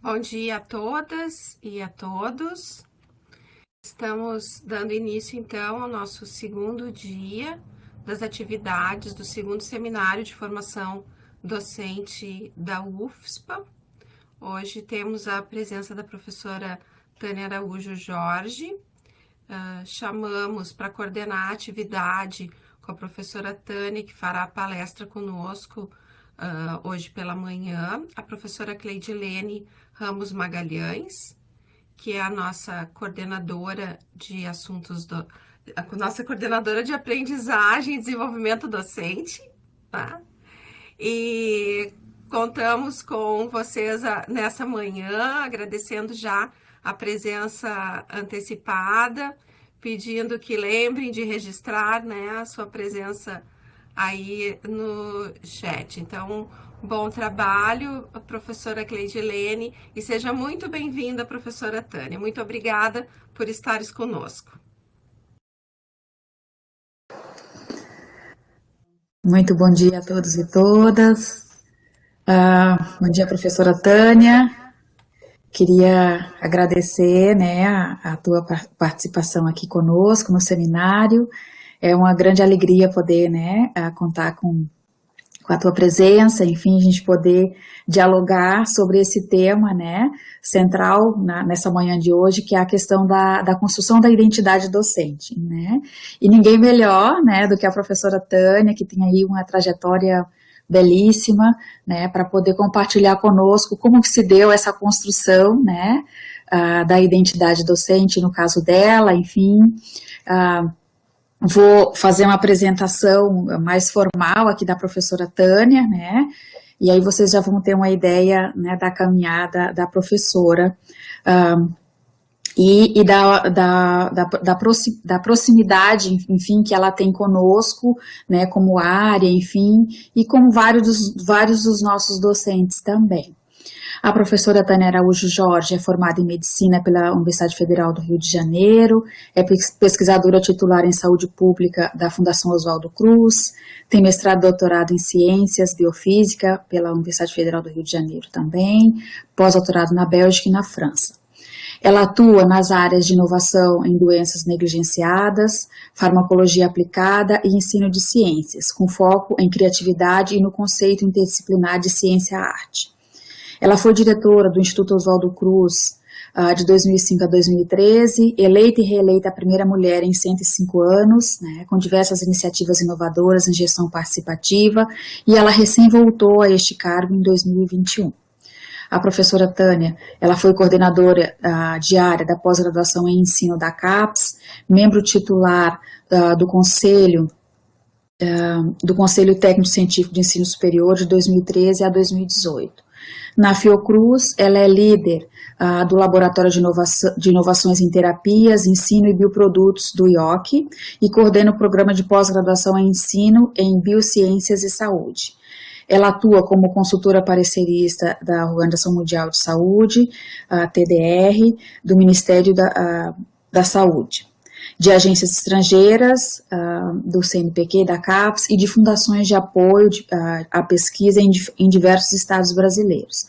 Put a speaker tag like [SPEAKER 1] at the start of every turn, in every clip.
[SPEAKER 1] Bom dia a todas e a todos. Estamos dando início, então, ao nosso segundo dia das atividades do segundo seminário de formação docente da UFSPA. Hoje temos a presença da professora Tânia Araújo Jorge. Chamamos para coordenar a atividade com a professora Tânia, que fará a palestra conosco hoje pela manhã, a professora Cleidilene Ramos Magalhães, que é a nossa coordenadora de assuntos, nossa coordenadora de aprendizagem e desenvolvimento docente, tá? E contamos com vocês nessa manhã, agradecendo já a presença antecipada, pedindo que lembrem de registrar, né, a sua presença aí no chat. Então, bom trabalho, professora Cleidilene, e seja muito bem-vinda, professora Tânia. Muito obrigada por estares conosco.
[SPEAKER 2] Muito bom dia a todos e todas. Bom dia, professora Tânia. Queria agradecer, né, a tua participação aqui conosco no seminário. É uma grande alegria poder, né, contar com a tua presença, enfim, a gente poder dialogar sobre esse tema, né, central nessa manhã de hoje, que é a questão da construção da identidade docente, né, e ninguém melhor, né, do que a professora Tânia, que tem aí uma trajetória belíssima, né, para poder compartilhar conosco como que se deu essa construção, né, da identidade docente, no caso dela, enfim, vou fazer uma apresentação mais formal aqui da professora Tânia, né, e aí vocês já vão ter uma ideia, né, da caminhada da professora, e da proximidade, enfim, que ela tem conosco, né, como área, enfim, e como vários dos nossos docentes também. A professora Tânia Araújo Jorge é formada em Medicina pela Universidade Federal do Rio de Janeiro, é pesquisadora titular em Saúde Pública da Fundação Oswaldo Cruz, tem mestrado e doutorado em Ciências Biofísica pela Universidade Federal do Rio de Janeiro também, pós-doutorado na Bélgica e na França. Ela atua nas áreas de inovação em doenças negligenciadas, farmacologia aplicada e ensino de ciências, com foco em criatividade e no conceito interdisciplinar de ciência-arte. Ela foi diretora do Instituto Oswaldo Cruz de 2005 a 2013, eleita e reeleita a primeira mulher em 105 anos, né, com diversas iniciativas inovadoras em gestão participativa, e ela recém voltou a este cargo em 2021. A professora Tânia, ela foi coordenadora diária da pós-graduação em ensino da CAPES, membro titular do Conselho Técnico-Científico de Ensino Superior de 2013 a 2018. Na Fiocruz, ela é líder do Laboratório de Inovações em Terapias, Ensino e Bioprodutos do IOC e coordena o programa de pós-graduação em ensino em Biociências e Saúde. Ela atua como consultora parecerista da Organização Mundial de Saúde, TDR, do Ministério da Saúde, de agências estrangeiras, do CNPq, da CAPES e de fundações de apoio à pesquisa em diversos estados brasileiros.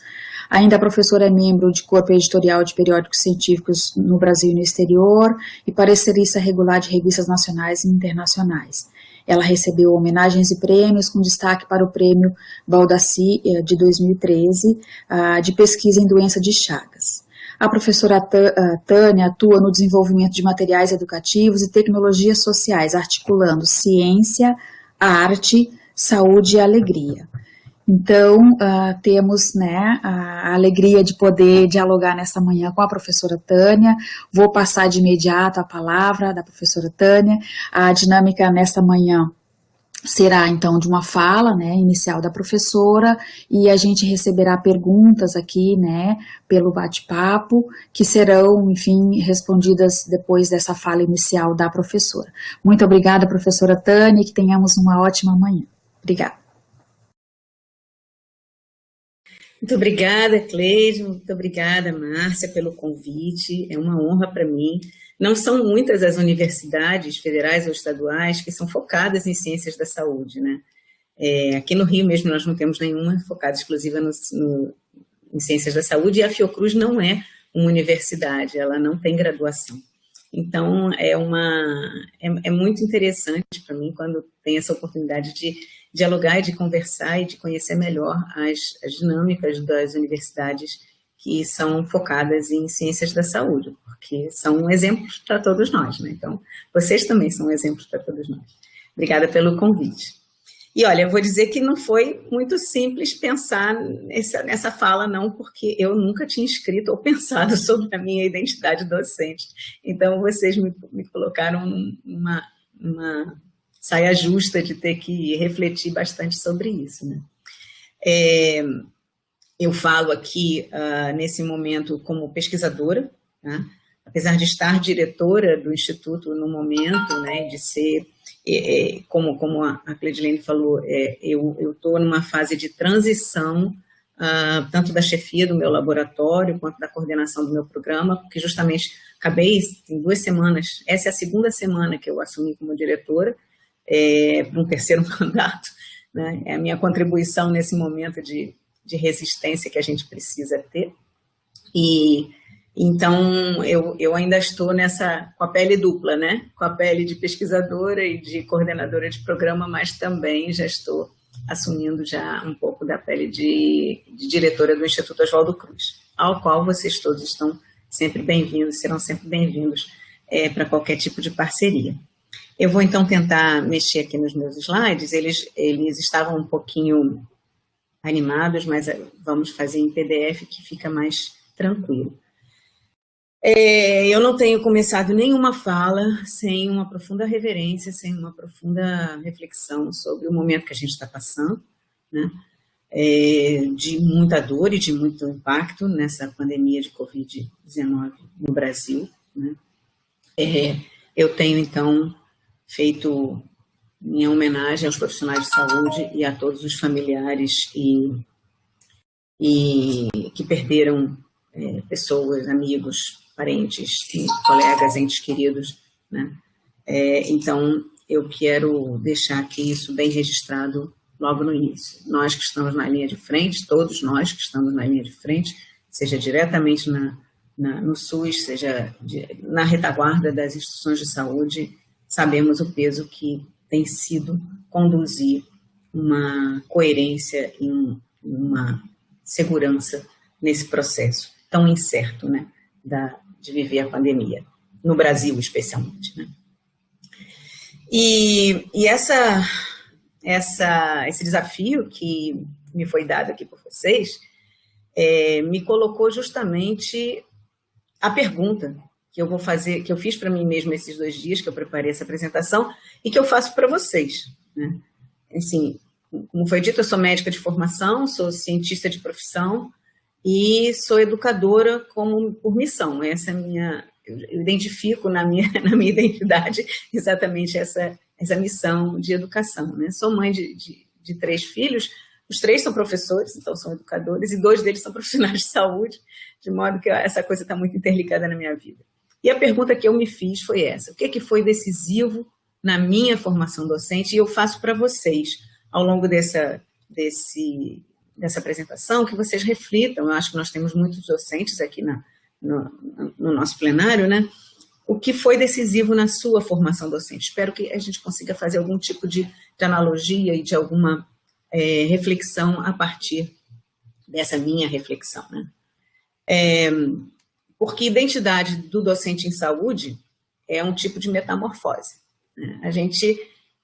[SPEAKER 2] Ainda a professora é membro de corpo editorial de periódicos científicos no Brasil e no exterior e parecerista regular de revistas nacionais e internacionais. Ela recebeu homenagens e prêmios, com destaque para o Prêmio Baldaci de 2013, de pesquisa em doença de Chagas. A professora Tânia atua no desenvolvimento de materiais educativos e tecnologias sociais, articulando ciência, arte, saúde e alegria. Então, temos, né, a alegria de poder dialogar nesta manhã com a professora Tânia. Vou passar de imediato a palavra da professora Tânia. A dinâmica nesta manhã será, então, de uma fala, né, inicial da professora, e a gente receberá perguntas aqui, né, pelo bate-papo, que serão, enfim, respondidas depois dessa fala inicial da professora. Muito obrigada, professora Tânia, e que tenhamos uma ótima manhã. Obrigada.
[SPEAKER 3] Muito obrigada, Cleide, muito obrigada, Márcia, pelo convite, é uma honra para mim. Não são muitas as universidades federais ou estaduais que são focadas em ciências da saúde, né? Aqui no Rio mesmo nós não temos nenhuma focada exclusiva em Ciências da Saúde, e a Fiocruz não é uma universidade, ela não tem graduação. Então, é muito interessante para mim quando tem essa oportunidade de dialogar e de conversar e de conhecer melhor as dinâmicas das universidades que são focadas em ciências da saúde, porque são exemplos para todos nós, né? Então, vocês também são exemplos para todos nós. Obrigada pelo convite. E olha, eu vou dizer que não foi muito simples pensar nessa fala, não, porque eu nunca tinha escrito ou pensado sobre a minha identidade docente. Então, vocês me colocaram numa saia justa de ter que refletir bastante sobre isso, né? Eu falo aqui, nesse momento, como pesquisadora, tá? Apesar de estar diretora do Instituto no momento, né, de ser, como a Cleidilene falou, eu estou numa fase de transição, tanto da chefia do meu laboratório, quanto da coordenação do meu programa, porque justamente acabei, em 2 semanas, essa é a 2ª semana que eu assumi como diretora, para um 3º mandato, né, é a minha contribuição nesse momento de resistência que a gente precisa ter, e então eu ainda estou com a pele dupla, né? Com a pele de pesquisadora e de coordenadora de programa, mas também já estou assumindo já um pouco da pele de diretora do Instituto Oswaldo Cruz, ao qual vocês todos estão sempre bem-vindos, serão sempre bem-vindos para qualquer tipo de parceria. Eu vou então tentar mexer aqui nos meus slides, eles estavam um pouquinho animados, mas vamos fazer em PDF que fica mais tranquilo. Eu não tenho começado nenhuma fala sem uma profunda reverência, sem uma profunda reflexão sobre o momento que a gente está passando, né? De muita dor e de muito impacto nessa pandemia de Covid-19 no Brasil, né? Eu tenho, então, feito minha homenagem aos profissionais de saúde e a todos os familiares que perderam pessoas, amigos, parentes, colegas, entes queridos, né? Então, eu quero deixar aqui isso bem registrado logo no início. Nós que estamos na linha de frente, todos nós que estamos na linha de frente, seja diretamente no SUS, seja na retaguarda das instituições de saúde, sabemos o peso que tem sido conduzir uma coerência e uma segurança nesse processo tão incerto, né, de viver a pandemia, no Brasil especialmente, né? E esse desafio que me foi dado aqui por vocês me colocou justamente a pergunta que eu vou fazer, que eu fiz para mim mesma esses 2 dias que eu preparei essa apresentação e que eu faço para vocês, né? Assim, como foi dito, eu sou médica de formação, sou cientista de profissão e sou educadora por missão. Essa é eu identifico na minha identidade exatamente essa missão de educação, né? Sou mãe de 3 filhos, os 3 são professores, então são educadores, e 2 deles são profissionais de saúde, de modo que essa coisa está muito interligada na minha vida. E a pergunta que eu me fiz foi essa: o que foi decisivo na minha formação docente? E eu faço para vocês, ao longo dessa apresentação, que vocês reflitam. Eu acho que nós temos muitos docentes aqui no nosso plenário, né? O que foi decisivo na sua formação docente? Espero que a gente consiga fazer algum tipo de analogia e de alguma reflexão a partir dessa minha reflexão, né? Porque identidade do docente em saúde é um tipo de metamorfose, né? A gente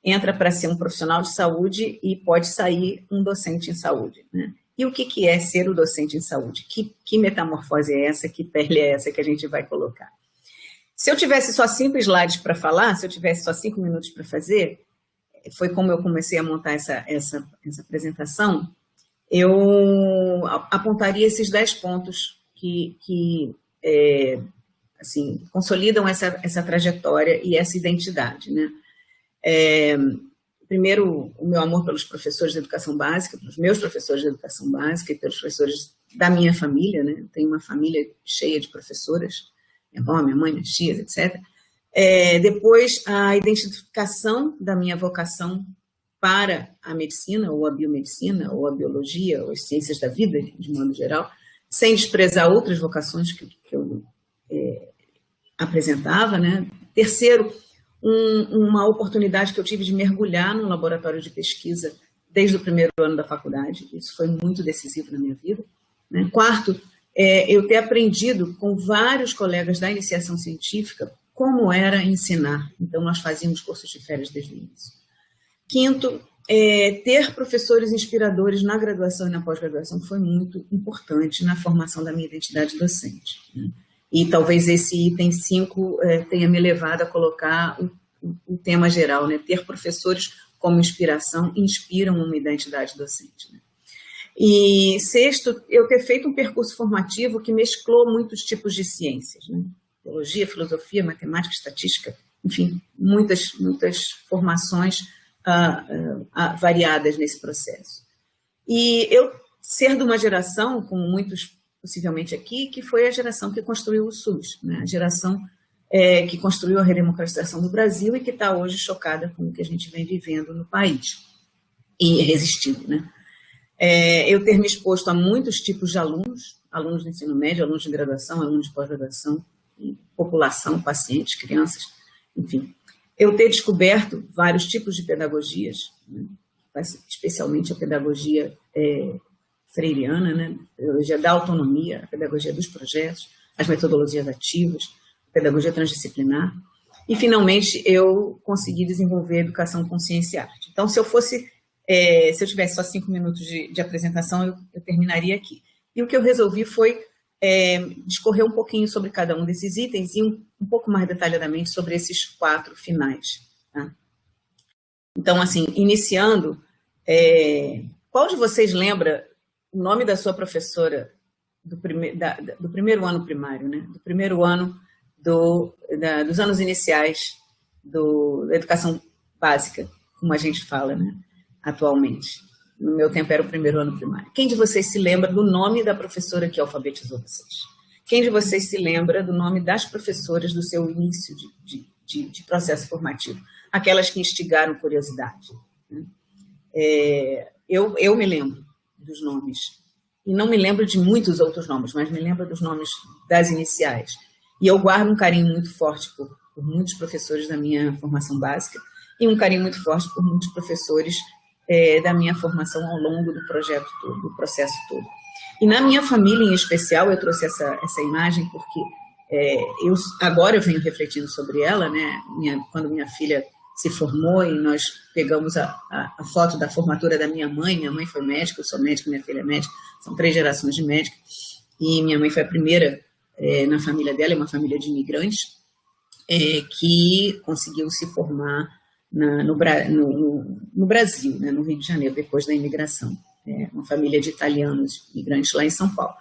[SPEAKER 3] entra para ser um profissional de saúde e pode sair um docente em saúde, né? E o que é ser o docente em saúde? Que metamorfose é essa? Que pele é essa que a gente vai colocar? Se eu tivesse só 5 slides para falar, se eu tivesse só 5 minutos para fazer, foi como eu comecei a montar essa apresentação, eu apontaria esses 10 pontos que assim, consolidam essa trajetória e essa identidade, né? Primeiro, o meu amor pelos professores de educação básica, pelos meus professores de educação básica e pelos professores da minha família, né? Eu tenho uma família cheia de professoras, minha avó, minha mãe, minhas tias, etc. Depois, a identificação da minha vocação para a medicina, ou a biomedicina, ou a biologia, ou as ciências da vida, de modo geral, sem desprezar outras vocações que eu apresentava, né? Terceiro, uma oportunidade que eu tive de mergulhar num laboratório de pesquisa desde o primeiro ano da faculdade. Isso foi muito decisivo na minha vida, né? Quarto, eu ter aprendido com vários colegas da iniciação científica como era ensinar. Então, nós fazíamos cursos de férias desde o início. Quinto, ter professores inspiradores na graduação e na pós-graduação foi muito importante na formação da minha identidade docente, né? E talvez esse item 5 tenha me levado a colocar o tema geral, né? Ter professores como inspiração inspiram uma identidade docente, né? E sexto, eu ter feito um percurso formativo que mesclou muitos tipos de ciências, né? Biologia, filosofia, matemática, estatística, enfim, muitas formações variadas nesse processo. E eu ser de uma geração, como muitos possivelmente aqui, que foi a geração que construiu o SUS, né? A geração que construiu a redemocratização do Brasil e que está hoje chocada com o que a gente vem vivendo no país e resistindo, né? Eu ter me exposto a muitos tipos de alunos do ensino médio, alunos de graduação, alunos de pós-graduação, população, pacientes, crianças, enfim. Eu ter descoberto vários tipos de pedagogias, né? Especialmente a pedagogia freiriana, né? A pedagogia da autonomia, a pedagogia dos projetos, as metodologias ativas, a pedagogia transdisciplinar. E, finalmente, eu consegui desenvolver a educação com ciência e arte. Então, se eu tivesse só 5 minutos de apresentação, eu terminaria aqui. E o que eu resolvi foi discorrer um pouquinho sobre cada um desses itens e um pouco mais detalhadamente sobre esses 4 finais, tá? Então, assim, iniciando, qual de vocês lembra o nome da sua professora do primeiro ano primário, né? Do primeiro ano dos anos iniciais da educação básica, como a gente fala, né? Atualmente. No meu tempo era o primeiro ano primário. Quem de vocês se lembra do nome da professora que alfabetizou vocês? Quem de vocês se lembra do nome das professoras do seu início de processo formativo? Aquelas que instigaram curiosidade, né? Eu me lembro dos nomes. E não me lembro de muitos outros nomes, mas me lembro dos nomes das iniciais. E eu guardo um carinho muito forte por muitos professores da minha formação básica e um carinho muito forte por muitos professores da minha formação ao longo do projeto todo, do processo todo. E na minha família, em especial, eu trouxe essa imagem porque agora eu venho refletindo sobre ela, né? Quando minha filha se formou e nós pegamos a foto da formatura da minha mãe foi médica, eu sou médica, minha filha é médica, são 3 gerações de médica, e minha mãe foi a primeira na família dela, é uma família de imigrantes, que conseguiu se formar no Brasil, né, no Rio de Janeiro, depois da imigração. Uma família de italianos imigrantes lá em São Paulo.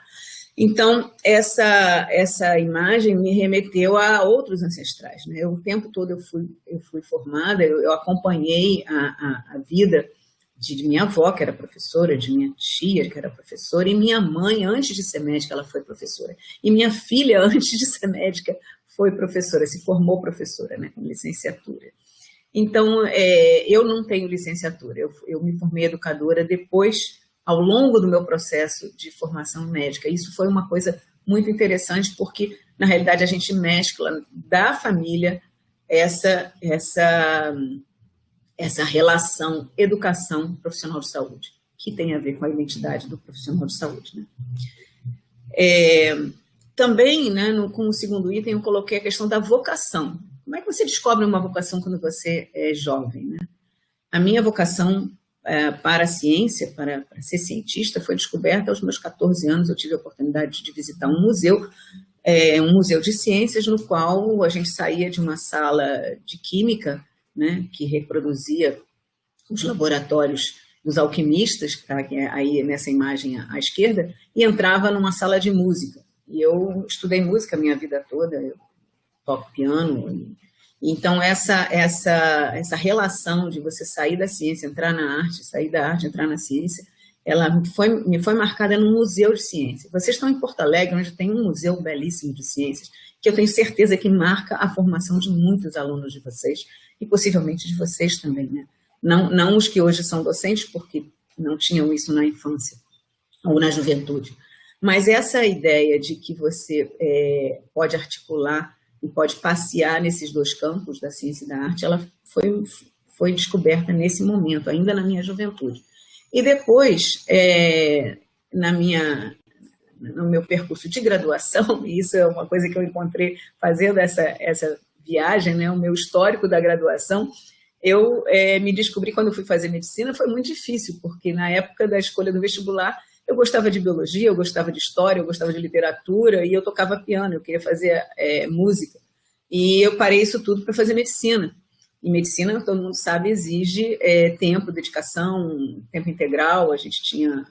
[SPEAKER 3] Então, essa imagem me remeteu a outros ancestrais, né? O tempo todo eu fui formada, eu acompanhei a vida de minha avó, que era professora, de minha tia, que era professora, e minha mãe, antes de ser médica, ela foi professora. E minha filha, antes de ser médica, foi professora, se formou professora, né, com licenciatura. Então, eu não tenho licenciatura, eu me formei educadora depois, ao longo do meu processo de formação médica. Isso foi uma coisa muito interessante, porque, na realidade, a gente mescla da família essa relação educação profissional de saúde, que tem a ver com a identidade do profissional de saúde, né? Também, né, com o segundo item, eu coloquei a questão da vocação. Como é que você descobre uma vocação quando você é jovem, né? A minha vocação para a ciência, para ser cientista, foi descoberta aos meus 14 anos. Eu tive a oportunidade de visitar um museu de ciências, no qual a gente saía de uma sala de química, né, que reproduzia os laboratórios dos alquimistas, que está aí nessa imagem à esquerda, e entrava numa sala de música. E eu estudei música a minha vida toda, eu toco piano. Então, essa relação de você sair da ciência, entrar na arte, sair da arte, entrar na ciência, ela me foi marcada num museu de ciência. Vocês estão em Porto Alegre, onde tem um museu belíssimo de ciências, que eu tenho certeza que marca a formação de muitos alunos de vocês, e possivelmente de vocês também, né? Não os que hoje são docentes, porque não tinham isso na infância ou na juventude, Mas essa ideia de que você pode articular e pode passear nesses dois campos da ciência e da arte, ela foi descoberta nesse momento, ainda na minha juventude. E depois, no meu percurso de graduação, e isso é uma coisa que eu encontrei fazendo essa viagem, né, o meu histórico da graduação, eu me descobri quando eu fui fazer medicina, foi muito difícil, porque na época da escolha do vestibular, eu gostava de biologia, eu gostava de história, eu gostava de literatura, e eu tocava piano, eu queria fazer música. E eu parei isso tudo para fazer medicina. E medicina, todo mundo sabe, exige tempo, dedicação, tempo integral, a gente tinha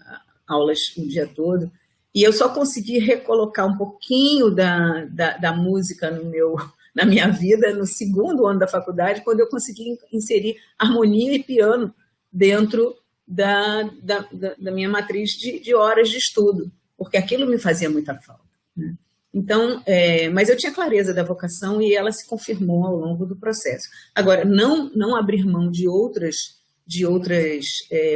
[SPEAKER 3] aulas o dia todo. E eu só consegui recolocar um pouquinho da música na minha vida no segundo ano da faculdade, quando eu consegui inserir harmonia e piano dentro da minha matriz de horas de estudo, porque aquilo me fazia muita falta, né? Então, mas eu tinha clareza da vocação e ela se confirmou ao longo do processo. Agora, não abrir mão de outras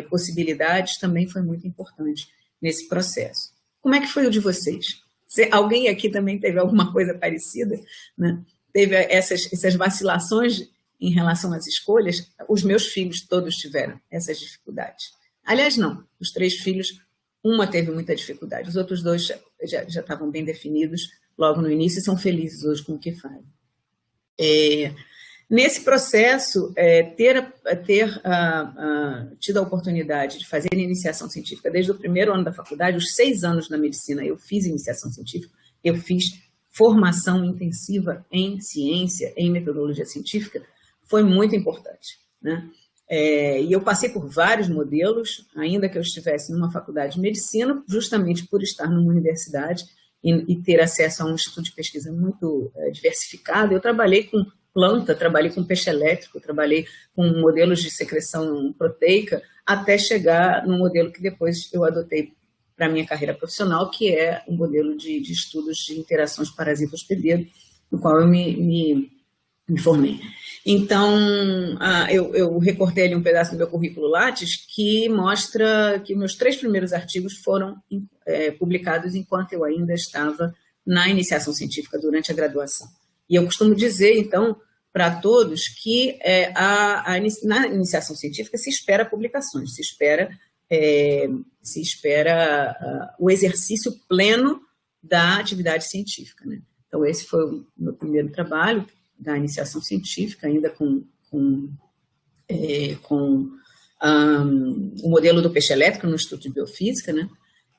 [SPEAKER 3] possibilidades também foi muito importante nesse processo. Como é que foi o de vocês? Alguém aqui também teve alguma coisa parecida, né? Teve essas vacilações em relação às escolhas? Os meus filhos todos tiveram essas dificuldades. Aliás, não, os 3 filhos, uma teve muita dificuldade, os outros 2 já estavam bem definidos logo no início e são felizes hoje com o que fazem. Nesse processo, ter tido a oportunidade de fazer iniciação científica desde o primeiro ano da faculdade, os 6 anos na medicina eu fiz iniciação científica, eu fiz formação intensiva em ciência, em metodologia científica, foi muito importante, né? E eu passei por vários modelos, ainda que eu estivesse numa faculdade de medicina, justamente por estar numa universidade e ter acesso a um instituto de pesquisa muito diversificado. Eu trabalhei com planta, trabalhei com peixe elétrico, trabalhei com modelos de secreção proteica, até chegar no modelo que depois eu adotei para a minha carreira profissional, que é o modelo de estudos de interações parasita-hospedeiro, no qual eu me formei. Então, eu recortei ali um pedaço do meu currículo Lattes que mostra que meus 3 primeiros artigos foram publicados enquanto eu ainda estava na iniciação científica durante a graduação. E eu costumo dizer, então, para todos que na iniciação científica se espera publicações, se espera o exercício pleno da atividade científica, né? Então, esse foi o meu primeiro trabalho da iniciação científica, ainda com o modelo do peixe elétrico no Instituto de Biofísica, né?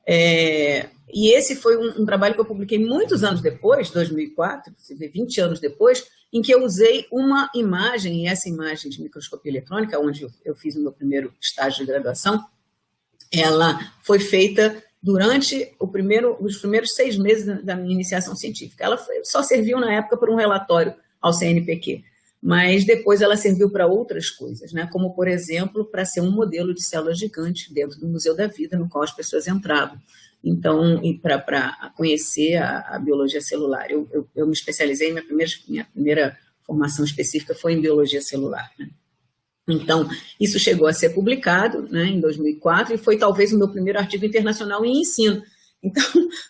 [SPEAKER 3] E esse foi um trabalho que eu publiquei muitos anos depois, 2004, 20 anos depois, em que eu usei uma imagem, e essa imagem de microscopia eletrônica, onde eu fiz o meu primeiro estágio de graduação, ela foi feita durante os primeiros 6 meses da minha iniciação científica. Ela só serviu, na época, para um relatório ao CNPq, mas depois ela serviu para outras coisas, né? Como, por exemplo, para ser um modelo de célula gigante dentro do Museu da Vida, no qual as pessoas entravam. Então, e para conhecer a biologia celular. Eu me especializei, minha primeira formação específica foi em biologia celular, né? Então, isso chegou a ser publicado, né, em 2004 e foi talvez o meu primeiro artigo internacional em ensino. Então,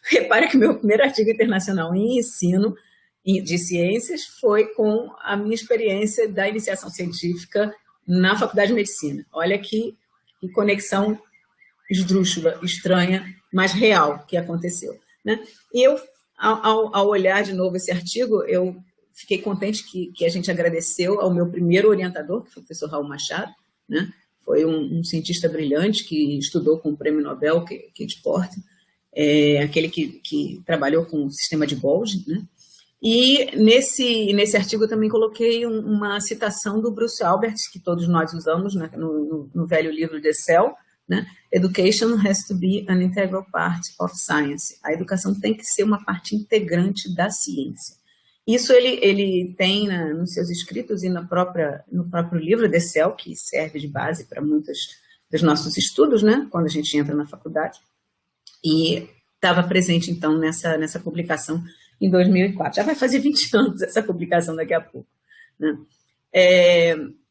[SPEAKER 3] repara que o meu primeiro artigo internacional em ensino de ciências foi com a minha experiência da iniciação científica na Faculdade de Medicina. Olha que conexão esdrúxula, estranha, mas real que aconteceu, né? E eu, ao olhar de novo esse artigo, eu fiquei contente que a gente agradeceu ao meu primeiro orientador, que foi o professor Raul Machado, né? Foi um cientista brilhante que estudou com o prêmio Nobel, Kate Porter, aquele que trabalhou com o sistema de Golgi, né? E nesse artigo eu também coloquei uma citação do Bruce Alberts, que todos nós usamos, né, no velho livro The Cell, né? Education has to be an integral part of science. A educação tem que ser uma parte integrante da ciência. Isso ele tem nos seus escritos e no próprio livro The Cell, que serve de base para muitos dos nossos estudos, né, quando a gente entra na faculdade. E estava presente, então, nessa publicação em 2004. Já vai fazer 20 anos essa publicação daqui a pouco, né?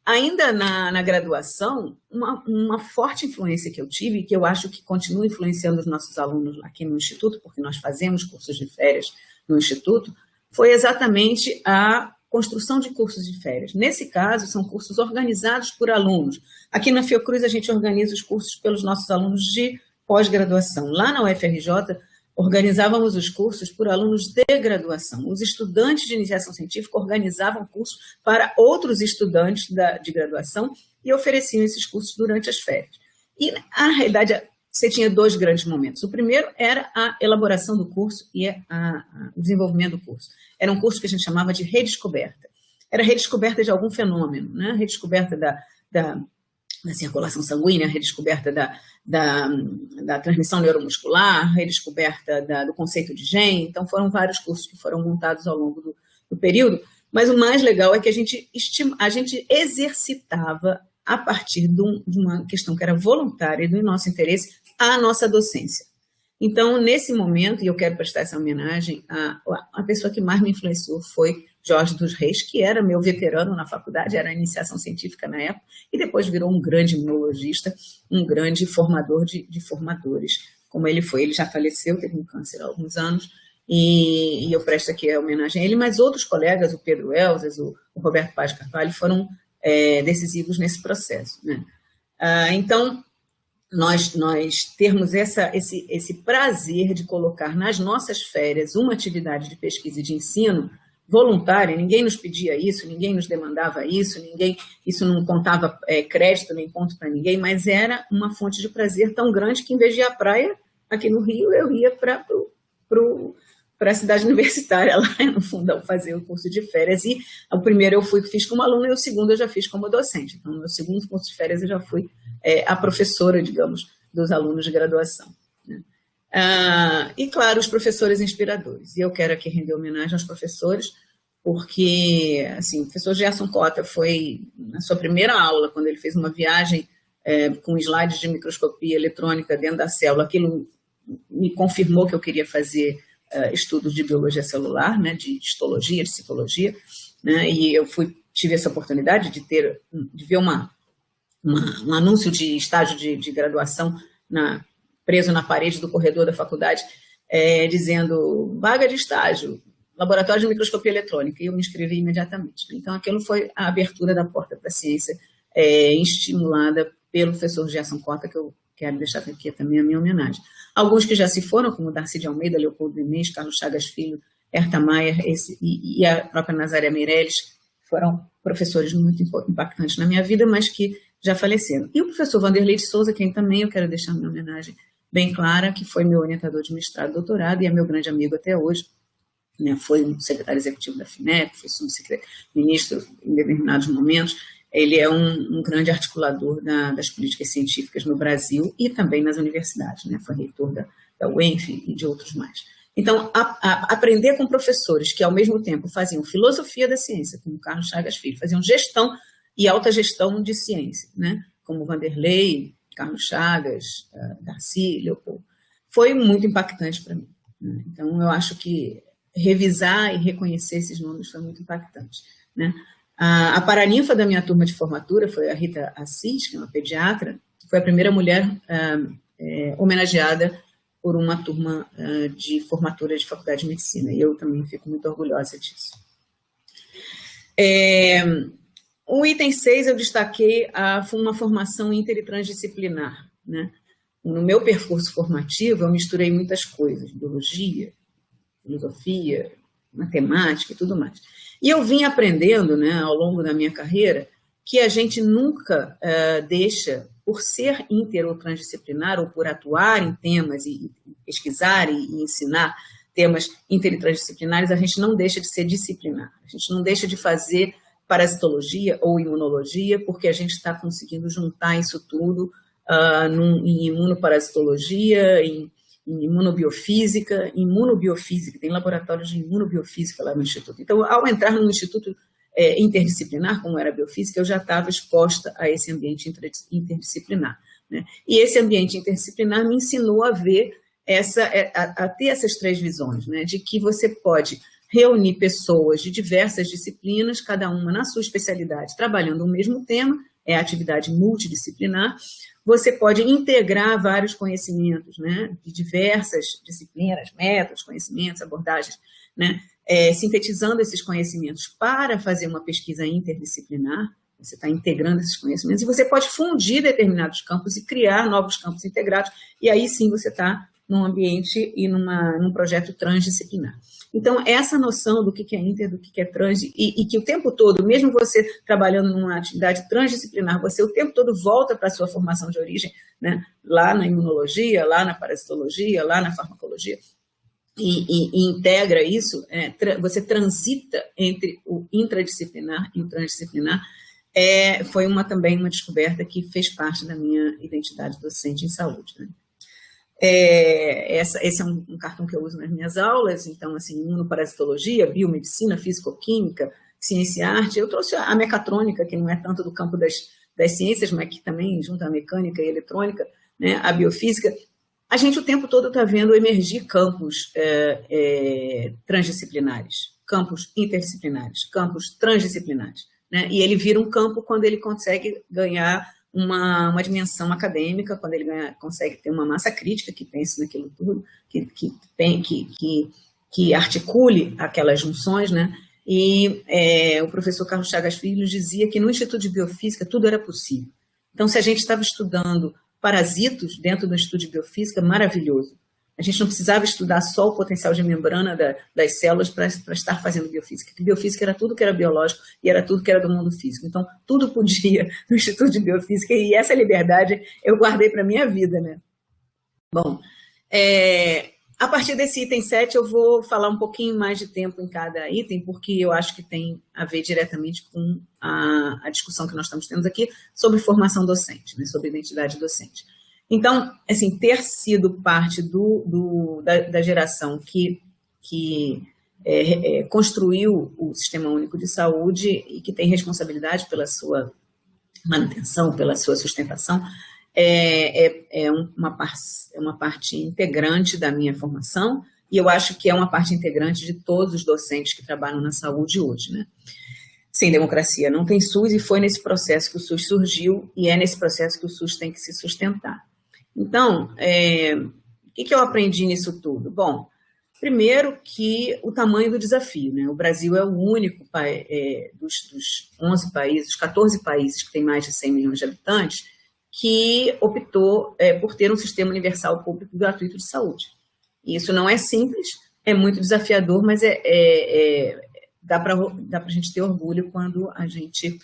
[SPEAKER 3] Ainda na graduação, uma forte influência que eu tive, que eu acho que continua influenciando os nossos alunos aqui no Instituto, porque nós fazemos cursos de férias no Instituto, foi exatamente a construção de cursos de férias. Nesse caso, são cursos organizados por alunos. Aqui na Fiocruz, a gente organiza os cursos pelos nossos alunos de pós-graduação. Lá na UFRJ, organizávamos os cursos por alunos de graduação. Os estudantes de iniciação científica organizavam cursos para outros estudantes de graduação e ofereciam esses cursos durante as férias. E, na realidade, você tinha 2 grandes momentos. O primeiro era a elaboração do curso e o desenvolvimento do curso. Era um curso que a gente chamava de redescoberta. Era redescoberta de algum fenômeno, né? Redescoberta da circulação sanguínea, redescoberta da transmissão neuromuscular, redescoberta do conceito de gene. Então, foram vários cursos que foram montados ao longo do período, mas o mais legal é que a gente exercitava, a partir de uma questão que era voluntária e do nosso interesse, a nossa docência. Então, nesse momento, e eu quero prestar essa homenagem, a pessoa que mais me influenciou foi Jorge dos Reis, que era meu veterano na faculdade, era iniciação científica na época, e depois virou um grande imunologista, um grande formador de formadores, como ele foi. Ele já faleceu, teve um câncer há alguns anos, e eu presto aqui a homenagem a ele, mas outros colegas, o Pedro Elzas, o Roberto Paz Carvalho, foram decisivos nesse processo, né? Então, nós termos esse prazer de colocar nas nossas férias uma atividade de pesquisa e de ensino voluntária, ninguém nos pedia isso, ninguém nos demandava isso, isso não contava crédito nem ponto para ninguém, mas era uma fonte de prazer tão grande que, em vez de ir à praia, aqui no Rio, eu ia para a cidade universitária, lá no Fundão, fazer o curso de férias. E o primeiro eu fiz como aluna, e o segundo eu já fiz como docente. Então, no meu segundo curso de férias, eu já fui a professora, digamos, dos alunos de graduação, né? E, claro, os professores inspiradores. E eu quero aqui render homenagem aos professores, porque, assim, o professor Gerson Cota foi, na sua primeira aula, quando ele fez uma viagem com slides de microscopia eletrônica dentro da célula, aquilo me confirmou que eu queria fazer estudos de biologia celular, né, de histologia, de citologia, né, e eu tive essa oportunidade de ver um anúncio de estágio de graduação preso na parede do corredor da faculdade, dizendo vaga de estágio, laboratório de microscopia eletrônica, e eu me inscrevi imediatamente. Então, aquilo foi a abertura da porta para a ciência, estimulada pelo professor Gerson Cota, que eu quero deixar aqui também a minha homenagem. Alguns que já se foram, como Darcy de Almeida, Leopoldo Inês, Carlos Chagas Filho, Herta Maier e a própria Nazária Meirelles, foram professores muito impactantes na minha vida, mas que já faleceram. E o professor Vanderlei de Souza, quem também eu quero deixar minha homenagem bem clara, que foi meu orientador de mestrado e doutorado, e é meu grande amigo até hoje, né, foi um secretário executivo da FINEP, foi ministro em determinados momentos. Ele é um grande articulador das políticas científicas no Brasil e também nas universidades, né? Foi reitor da UENF e de outros mais. Então, aprender com professores que, ao mesmo tempo, faziam filosofia da ciência, como Carlos Chagas Filho, faziam gestão e alta gestão de ciência, né? Como Vanderlei, Carlos Chagas, Darcy, Leopoldo, foi muito impactante para mim, né? Então, eu acho que revisar e reconhecer esses nomes foi muito impactante, né? A paraninfa da minha turma de formatura foi a Rita Assis, que é uma pediatra, foi a primeira mulher homenageada por uma turma de formatura de faculdade de medicina, e eu também fico muito orgulhosa disso. O item 6 eu destaquei uma formação inter e transdisciplinar, né? No meu percurso formativo, eu misturei muitas coisas, biologia, filosofia, matemática e tudo mais. E eu vim aprendendo, né, ao longo da minha carreira, que a gente nunca deixa, por ser inter ou transdisciplinar, ou por atuar em temas e pesquisar e ensinar temas inter e transdisciplinares, a gente não deixa de ser disciplinar. A gente não deixa de fazer parasitologia ou imunologia, porque a gente está conseguindo juntar isso tudo em imunoparasitologia, em imunobiofísica, tem laboratórios de imunobiofísica lá no Instituto. Então, ao entrar no Instituto interdisciplinar, como era a biofísica, eu já estava exposta a esse ambiente interdisciplinar, né? E esse ambiente interdisciplinar me ensinou a ver a ter essas 3 visões, né? De que você pode reunir pessoas de diversas disciplinas, cada uma na sua especialidade, trabalhando o mesmo tema, é a atividade multidisciplinar. Você pode integrar vários conhecimentos, né, de diversas disciplinas, métodos, conhecimentos, abordagens, né, sintetizando esses conhecimentos para fazer uma pesquisa interdisciplinar. Você está integrando esses conhecimentos, e você pode fundir determinados campos e criar novos campos integrados, e aí sim você está num ambiente e num projeto transdisciplinar. Então, essa noção do que é inter, do que é trans, e que o tempo todo, mesmo você trabalhando numa atividade transdisciplinar, você o tempo todo volta para a sua formação de origem, né, lá na imunologia, lá na parasitologia, lá na farmacologia, e integra isso, você transita entre o intradisciplinar e o transdisciplinar. Foi também uma descoberta que fez parte da minha identidade docente em saúde, né? Esse é um cartão que eu uso nas minhas aulas, então, assim, imunoparasitologia, biomedicina, físico-química, ciência e arte. Eu trouxe a mecatrônica, que não é tanto do campo das ciências, mas que também junta a mecânica e a eletrônica, né, a biofísica. A gente o tempo todo está vendo emergir campos transdisciplinares, campos interdisciplinares, campos transdisciplinares, né? E ele vira um campo quando ele consegue ganhar uma dimensão acadêmica, quando ele consegue ter uma massa crítica que pense naquilo tudo, que articule aquelas junções, né? E o professor Carlos Chagas Filho dizia que no Instituto de Biofísica tudo era possível. Então, se a gente estava estudando parasitos dentro do Instituto de Biofísica, maravilhoso. A gente não precisava estudar só o potencial de membrana das células para estar fazendo biofísica, porque biofísica era tudo que era biológico e era tudo que era do mundo físico. Então, tudo podia no Instituto de Biofísica, e essa liberdade eu guardei para a minha vida, né? Bom, a partir desse item 7, eu vou falar um pouquinho mais de tempo em cada item, porque eu acho que tem a ver diretamente com a discussão que nós estamos tendo aqui sobre formação docente, né, sobre identidade docente. Então, assim, ter sido parte da geração que construiu o Sistema Único de Saúde e que tem responsabilidade pela sua manutenção, pela sua sustentação, é uma parte integrante da minha formação, e eu acho que é uma parte integrante de todos os docentes que trabalham na saúde hoje, né? Sem democracia não tem SUS, e foi nesse processo que o SUS surgiu, e é nesse processo que o SUS tem que se sustentar. Então, o que eu aprendi nisso tudo? Bom, primeiro que o tamanho do desafio, né? O Brasil é o único dos 11 países, 14 países que têm mais de 100 milhões de habitantes, que optou por ter um sistema universal público gratuito de saúde. E isso não é simples, é muito desafiador, mas dá para a gente ter orgulho quando a gente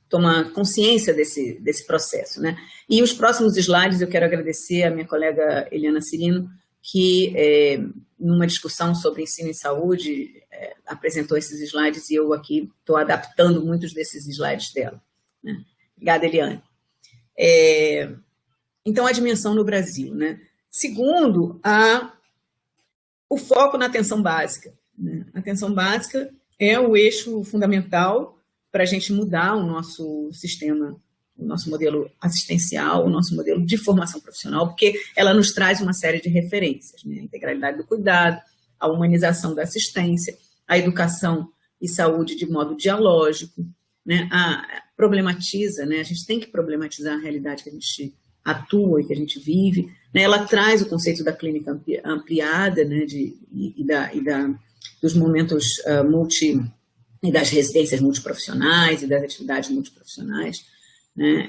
[SPEAKER 3] toma consciência desse processo, né? E os próximos slides eu quero agradecer a minha colega Eliana Cirino, que numa discussão sobre ensino em saúde apresentou esses slides, e eu aqui estou adaptando muitos desses slides dela, né? Obrigada, Eliane. Então, a dimensão no Brasil, né? Segundo, o foco na atenção básica, né? A atenção básica é o eixo fundamental para a gente mudar o nosso sistema, o nosso modelo assistencial, o nosso modelo de formação profissional, porque ela nos traz uma série de referências, né? A integralidade do cuidado, a humanização da assistência, a educação e saúde de modo dialógico, né? Problematiza, né? A gente tem que problematizar a realidade que a gente atua e que a gente vive, né? Ela traz o conceito da clínica ampliada, né? Dos momentos e das residências multiprofissionais e das atividades multiprofissionais, né?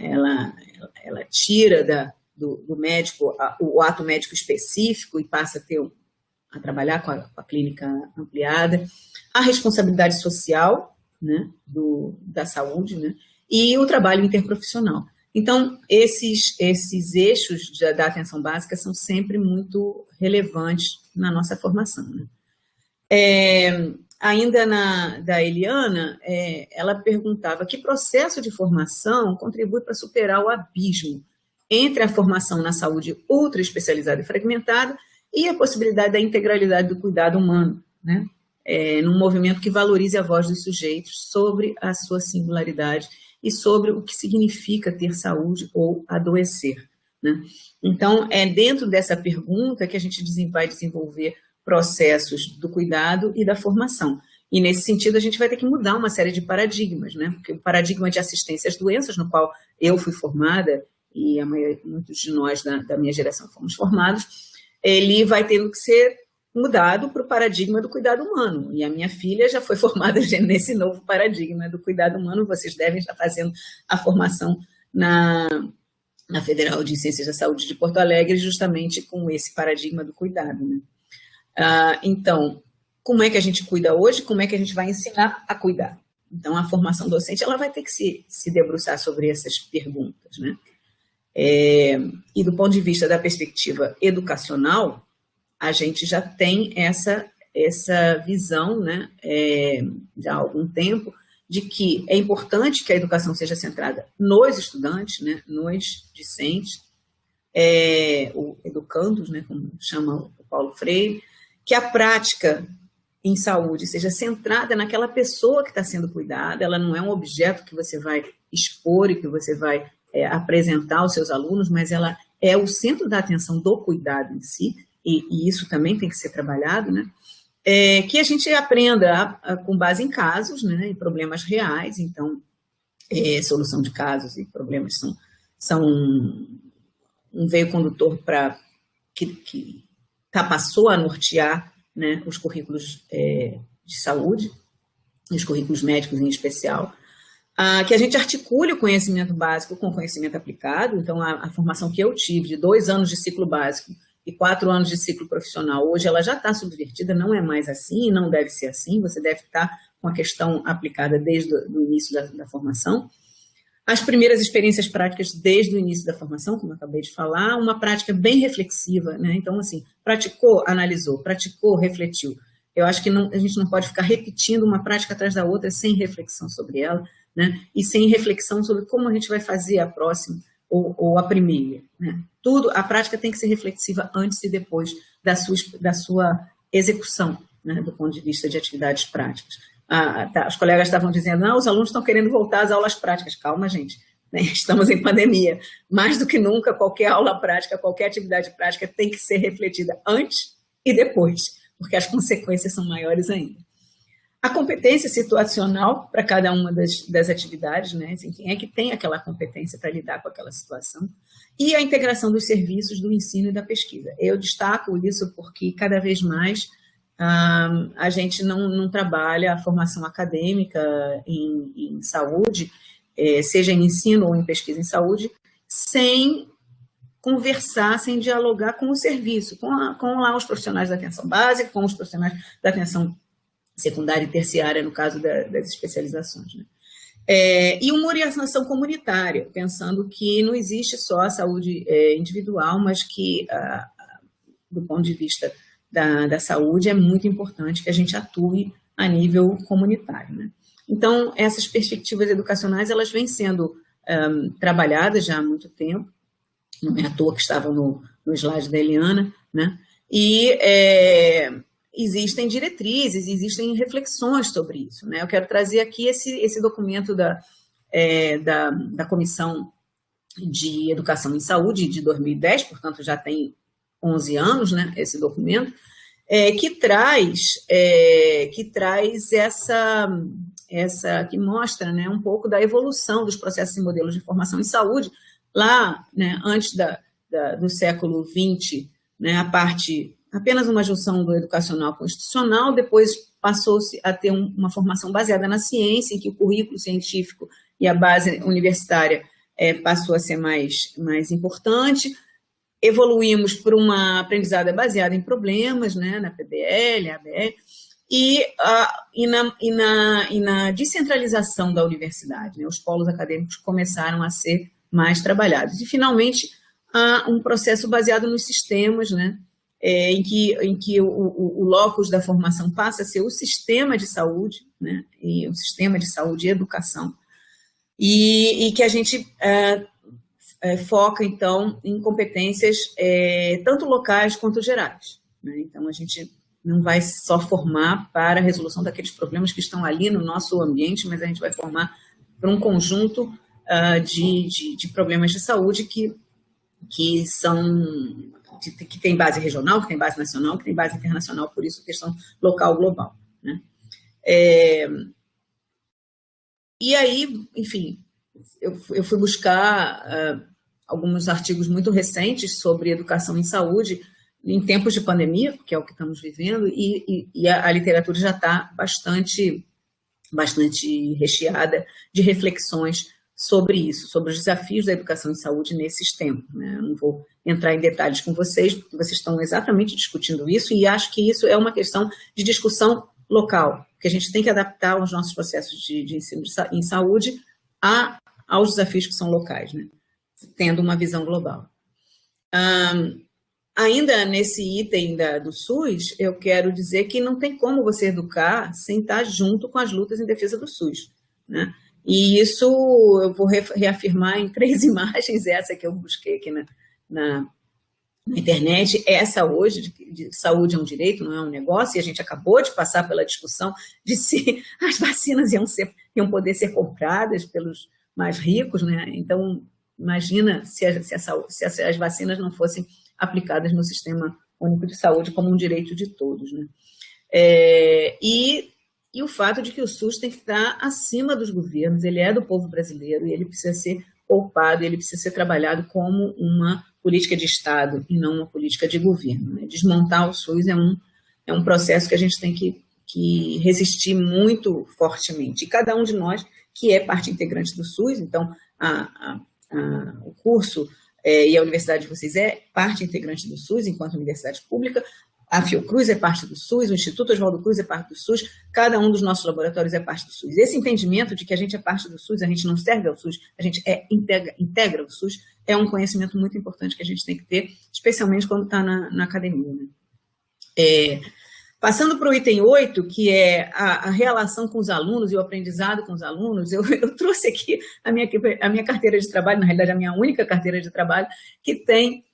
[SPEAKER 3] Ela tira do médico o ato médico específico e passa a trabalhar com a clínica ampliada, a responsabilidade social, né, da saúde, né, e o trabalho interprofissional. Então, esses eixos da atenção básica são sempre muito relevantes na nossa formação, né? Ainda da Eliana, ela perguntava que processo de formação contribui para superar o abismo entre a formação na saúde ultra especializada e fragmentada e a possibilidade da integralidade do cuidado humano, né? Num movimento que valorize a voz dos sujeitos sobre a sua singularidade e sobre o que significa ter saúde ou adoecer, né? Então, é dentro dessa pergunta que a gente vai desenvolver processos do cuidado e da formação. E, nesse sentido, a gente vai ter que mudar uma série de paradigmas, né? Porque o paradigma de assistência às doenças, no qual eu fui formada, e muitos de nós da minha geração fomos formados, ele vai tendo que ser mudado para o paradigma do cuidado humano. E a minha filha já foi formada nesse novo paradigma do cuidado humano. Vocês devem estar fazendo a formação na Federal de Ciências da Saúde de Porto Alegre, justamente com esse paradigma do cuidado, né? Então, como é que a gente cuida hoje? Como é que a gente vai ensinar a cuidar? Então, a formação docente ela vai ter que se debruçar sobre essas perguntas, né? E do ponto de vista da perspectiva educacional, a gente já tem essa visão, né, já há algum tempo, de que é importante que a educação seja centrada nos estudantes, né, nos discentes, ou educandos, né, como chama o Paulo Freire, que a prática em saúde seja centrada naquela pessoa que está sendo cuidada, ela não é um objeto que você vai expor e que você vai apresentar aos seus alunos, mas ela é o centro da atenção do cuidado em si, e isso também tem que ser trabalhado, né? Que a gente aprenda com base em casos, né, e problemas reais. Então, solução de casos e problemas são um veio condutor para que passou a nortear, né, os currículos de saúde, os currículos médicos em especial, que a gente articule o conhecimento básico com o conhecimento aplicado. Então, a formação que eu tive de 2 anos de ciclo básico e 4 anos de ciclo profissional, hoje ela já está subvertida, não é mais assim, não deve ser assim, você deve estar com a questão aplicada desde o início da formação. As primeiras experiências práticas desde o início da formação, como eu acabei de falar, uma prática bem reflexiva, né? Então, assim, praticou, analisou, praticou, refletiu. Eu acho que a gente não pode ficar repetindo uma prática atrás da outra sem reflexão sobre ela, né? E sem reflexão sobre como a gente vai fazer a próxima ou a primeira, né? A prática tem que ser reflexiva antes e depois da sua execução, né, do ponto de vista de atividades práticas. Os colegas estavam dizendo, não, os alunos estão querendo voltar às aulas práticas. Calma, gente, né? Estamos em pandemia. Mais do que nunca, qualquer aula prática, qualquer atividade prática tem que ser refletida antes e depois, porque as consequências são maiores ainda. A competência situacional para cada uma das atividades, né? Assim, quem é que tem aquela competência para lidar com aquela situação? E a integração dos serviços do ensino e da pesquisa. Eu destaco isso porque cada vez mais a gente não trabalha a formação acadêmica em saúde, seja em ensino ou em pesquisa em saúde, sem conversar, sem dialogar com o serviço, com lá os profissionais da atenção básica, com os profissionais da atenção secundária e terciária, no caso das especializações, né? E uma orientação comunitária, pensando que não existe só a saúde individual, mas que, do ponto de vista da saúde, é muito importante que a gente atue a nível comunitário, né? Então, essas perspectivas educacionais, elas vêm sendo trabalhadas já há muito tempo, não é à toa que estavam no slide da Eliana, né? E existem diretrizes, existem reflexões sobre isso, né? Eu quero trazer aqui esse documento da Comissão de Educação em Saúde de 2010, portanto já tem 11 anos, né, esse documento, que mostra, né, um pouco da evolução dos processos e modelos de formação em saúde, lá, né, antes do século XX, né, apenas uma junção do educacional com o institucional, depois passou-se a ter uma formação baseada na ciência, em que o currículo científico e a base universitária passou a ser mais importante. Evoluímos para uma aprendizada baseada em problemas, né, na PBL, ABL, e na descentralização da universidade, né, os polos acadêmicos começaram a ser mais trabalhados. E, finalmente, há um processo baseado nos sistemas, né, em que o locus da formação passa a ser o sistema de saúde, né, e o sistema de saúde e educação, e que a gente foca, então, em competências tanto locais quanto gerais, né? Então, a gente não vai só formar para a resolução daqueles problemas que estão ali no nosso ambiente, mas a gente vai formar para um conjunto de problemas de saúde que que tem base regional, que tem base nacional, que tem base internacional, por isso questão local, global, né? E aí, enfim, eu fui buscar alguns artigos muito recentes sobre educação em saúde em tempos de pandemia, que é o que estamos vivendo, e a literatura já está bastante recheada de reflexões sobre isso, sobre os desafios da educação em saúde nesses tempos, né? Eu não vou entrar em detalhes com vocês, porque vocês estão exatamente discutindo isso, e acho que isso é uma questão de discussão local, que a gente tem que adaptar os nossos processos de ensino em saúde aos desafios que são locais, né? Tendo uma visão global. Ainda nesse item do SUS, eu quero dizer que não tem como você educar sem estar junto com as lutas em defesa do SUS, né? E isso eu vou reafirmar em 3 imagens, essa que eu busquei aqui na internet, essa hoje, de saúde é um direito, não é um negócio, e a gente acabou de passar pela discussão de se as vacinas iam poder ser compradas pelos mais ricos, né? Então, imagina se as vacinas não fossem aplicadas no Sistema Único de Saúde como um direito de todos, né? E o fato de que o SUS tem que estar acima dos governos, ele é do povo brasileiro e ele precisa ser poupado, ele precisa ser trabalhado como uma política de Estado e não uma política de governo, né? Desmontar o SUS é um processo que a gente tem que resistir muito fortemente. E cada um de nós, que é parte integrante do SUS, então o curso e a universidade de vocês é parte integrante do SUS enquanto universidade pública, a Fiocruz é parte do SUS, o Instituto Oswaldo Cruz é parte do SUS, cada um dos nossos laboratórios é parte do SUS. Esse entendimento de que a gente é parte do SUS, a gente não serve ao SUS, a gente integra o SUS, é um conhecimento muito importante que a gente tem que ter, especialmente quando está na academia, né? Passando para o item 8, que é a relação com os alunos e o aprendizado com os alunos, eu trouxe aqui a minha carteira de trabalho, na realidade a minha única carteira de trabalho, que tem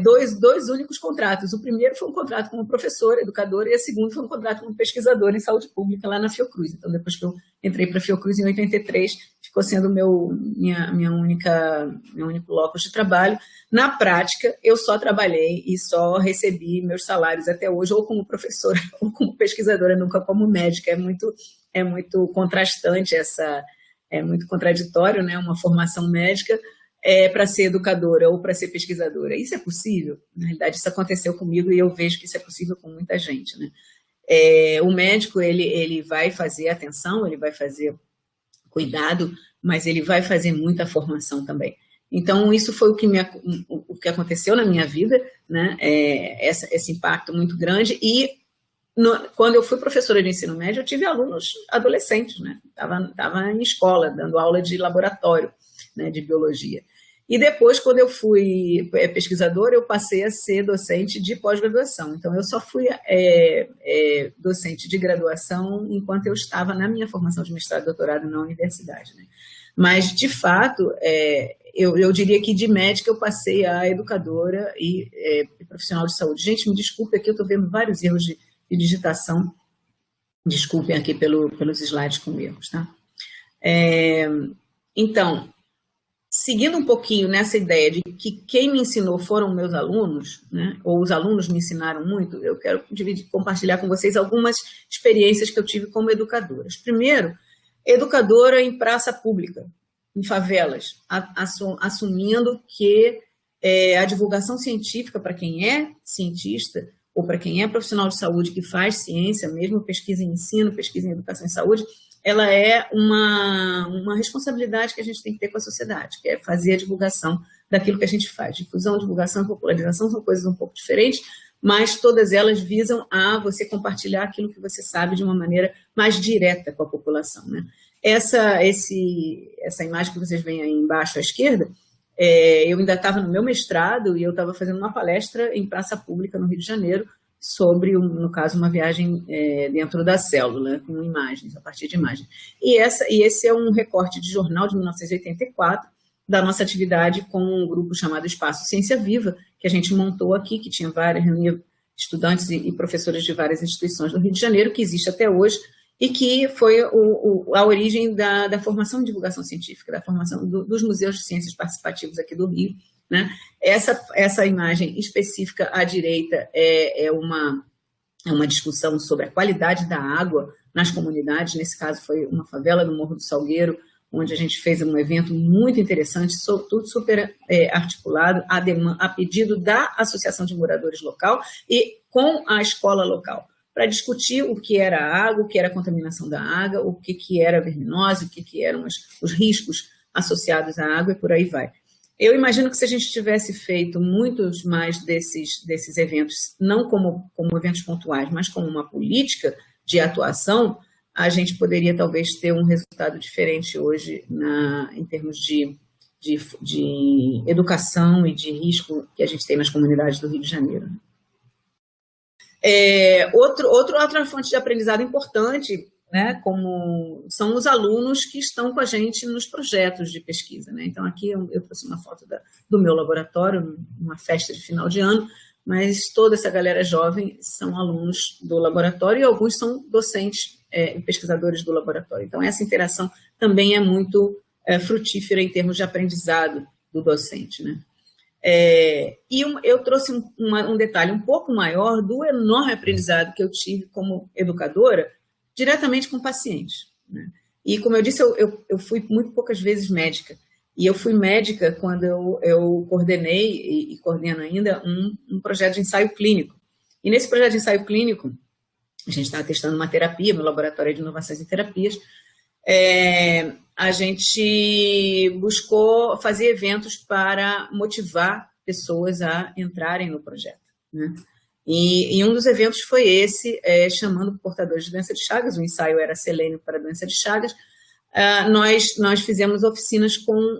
[SPEAKER 3] dois únicos contratos. O primeiro foi um contrato como professora, educadora, e o segundo foi um contrato como pesquisadora em saúde pública lá na Fiocruz. Então, depois que eu entrei para a Fiocruz em 83, ficou sendo meu único locus de trabalho. Na prática, eu só trabalhei e só recebi meus salários até hoje, ou como professora, ou como pesquisadora, nunca como médica. É muito contrastante é muito contraditório, né? Uma formação médica para ser educadora ou para ser pesquisadora. Isso é possível? Na realidade, isso aconteceu comigo e eu vejo que isso é possível com muita gente, né? O médico, ele vai fazer atenção, ele vai fazer cuidado, mas ele vai fazer muita formação também. Então, isso foi o que aconteceu na minha vida, né? Esse impacto muito grande. E quando eu fui professora de ensino médio, eu tive alunos adolescentes, né? Estava em escola, dando aula de laboratório, né, de biologia. E depois, quando eu fui pesquisadora, eu passei a ser docente de pós-graduação. Então, eu só fui docente de graduação enquanto eu estava na minha formação de mestrado e doutorado na universidade, né? Mas, de fato, eu diria que de médica eu passei a educadora e profissional de saúde. Gente, me desculpe aqui, eu estou vendo vários erros de digitação. Desculpem aqui pelos slides com erros, tá? Então, seguindo um pouquinho nessa ideia de que quem me ensinou foram meus alunos, né, ou os alunos me ensinaram muito, eu quero compartilhar com vocês algumas experiências que eu tive como educadora. Primeiro, educadora em praça pública, em favelas, assumindo que a divulgação científica para quem é cientista ou para quem é profissional de saúde que faz ciência, mesmo pesquisa em ensino, pesquisa em educação em saúde, ela é uma responsabilidade que a gente tem que ter com a sociedade, que é fazer a divulgação daquilo que a gente faz. Difusão, divulgação e popularização são coisas um pouco diferentes, mas todas elas visam a você compartilhar aquilo que você sabe de uma maneira mais direta com a população, né? Essa imagem que vocês veem aí embaixo à esquerda, eu ainda estava no meu mestrado e eu estava fazendo uma palestra em praça pública no Rio de Janeiro, sobre, no caso, uma viagem dentro da célula, com imagens, a partir de imagens. E esse é um recorte de jornal de 1984, da nossa atividade com um grupo chamado Espaço Ciência Viva, que a gente montou aqui, que tinha reunia estudantes e professores de várias instituições do Rio de Janeiro, que existe até hoje, e que foi a origem da formação em divulgação científica, da formação dos museus de ciências participativos aqui do Rio, né? Essa imagem específica à direita é uma discussão sobre a qualidade da água nas comunidades. Nesse caso foi uma favela do Morro do Salgueiro, onde a gente fez um evento muito interessante, tudo super articulado, a pedido da Associação de Moradores Local e com a escola local, para discutir o que era a água, o que era a contaminação da água, o que era a verminose, o que eram os riscos associados à água e por aí vai. Eu imagino que se a gente tivesse feito muitos mais desses eventos, não como eventos pontuais, mas como uma política de atuação, a gente poderia talvez ter um resultado diferente hoje em termos de educação e de risco que a gente tem nas comunidades do Rio de Janeiro. Outra fonte de aprendizado importante, né, como são os alunos que estão com a gente nos projetos de pesquisa, né? Então, aqui eu trouxe uma foto do meu laboratório, numa festa de final de ano, mas toda essa galera jovem são alunos do laboratório e alguns são docentes e pesquisadores do laboratório. Então, essa interação também é muito frutífera em termos de aprendizado do docente, né? Eu trouxe um detalhe um pouco maior do enorme aprendizado que eu tive como educadora diretamente com pacientes, né? E, como eu disse, eu fui muito poucas vezes médica. E eu fui médica quando eu coordenei e coordeno ainda um projeto de ensaio clínico. E nesse projeto de ensaio clínico, a gente estava testando uma terapia, meu laboratório de inovações em terapias, a gente buscou fazer eventos para motivar pessoas a entrarem no projeto, né? E um dos eventos foi esse, chamando portadores de doença de Chagas, o ensaio era selênio para a doença de Chagas. Nós fizemos oficinas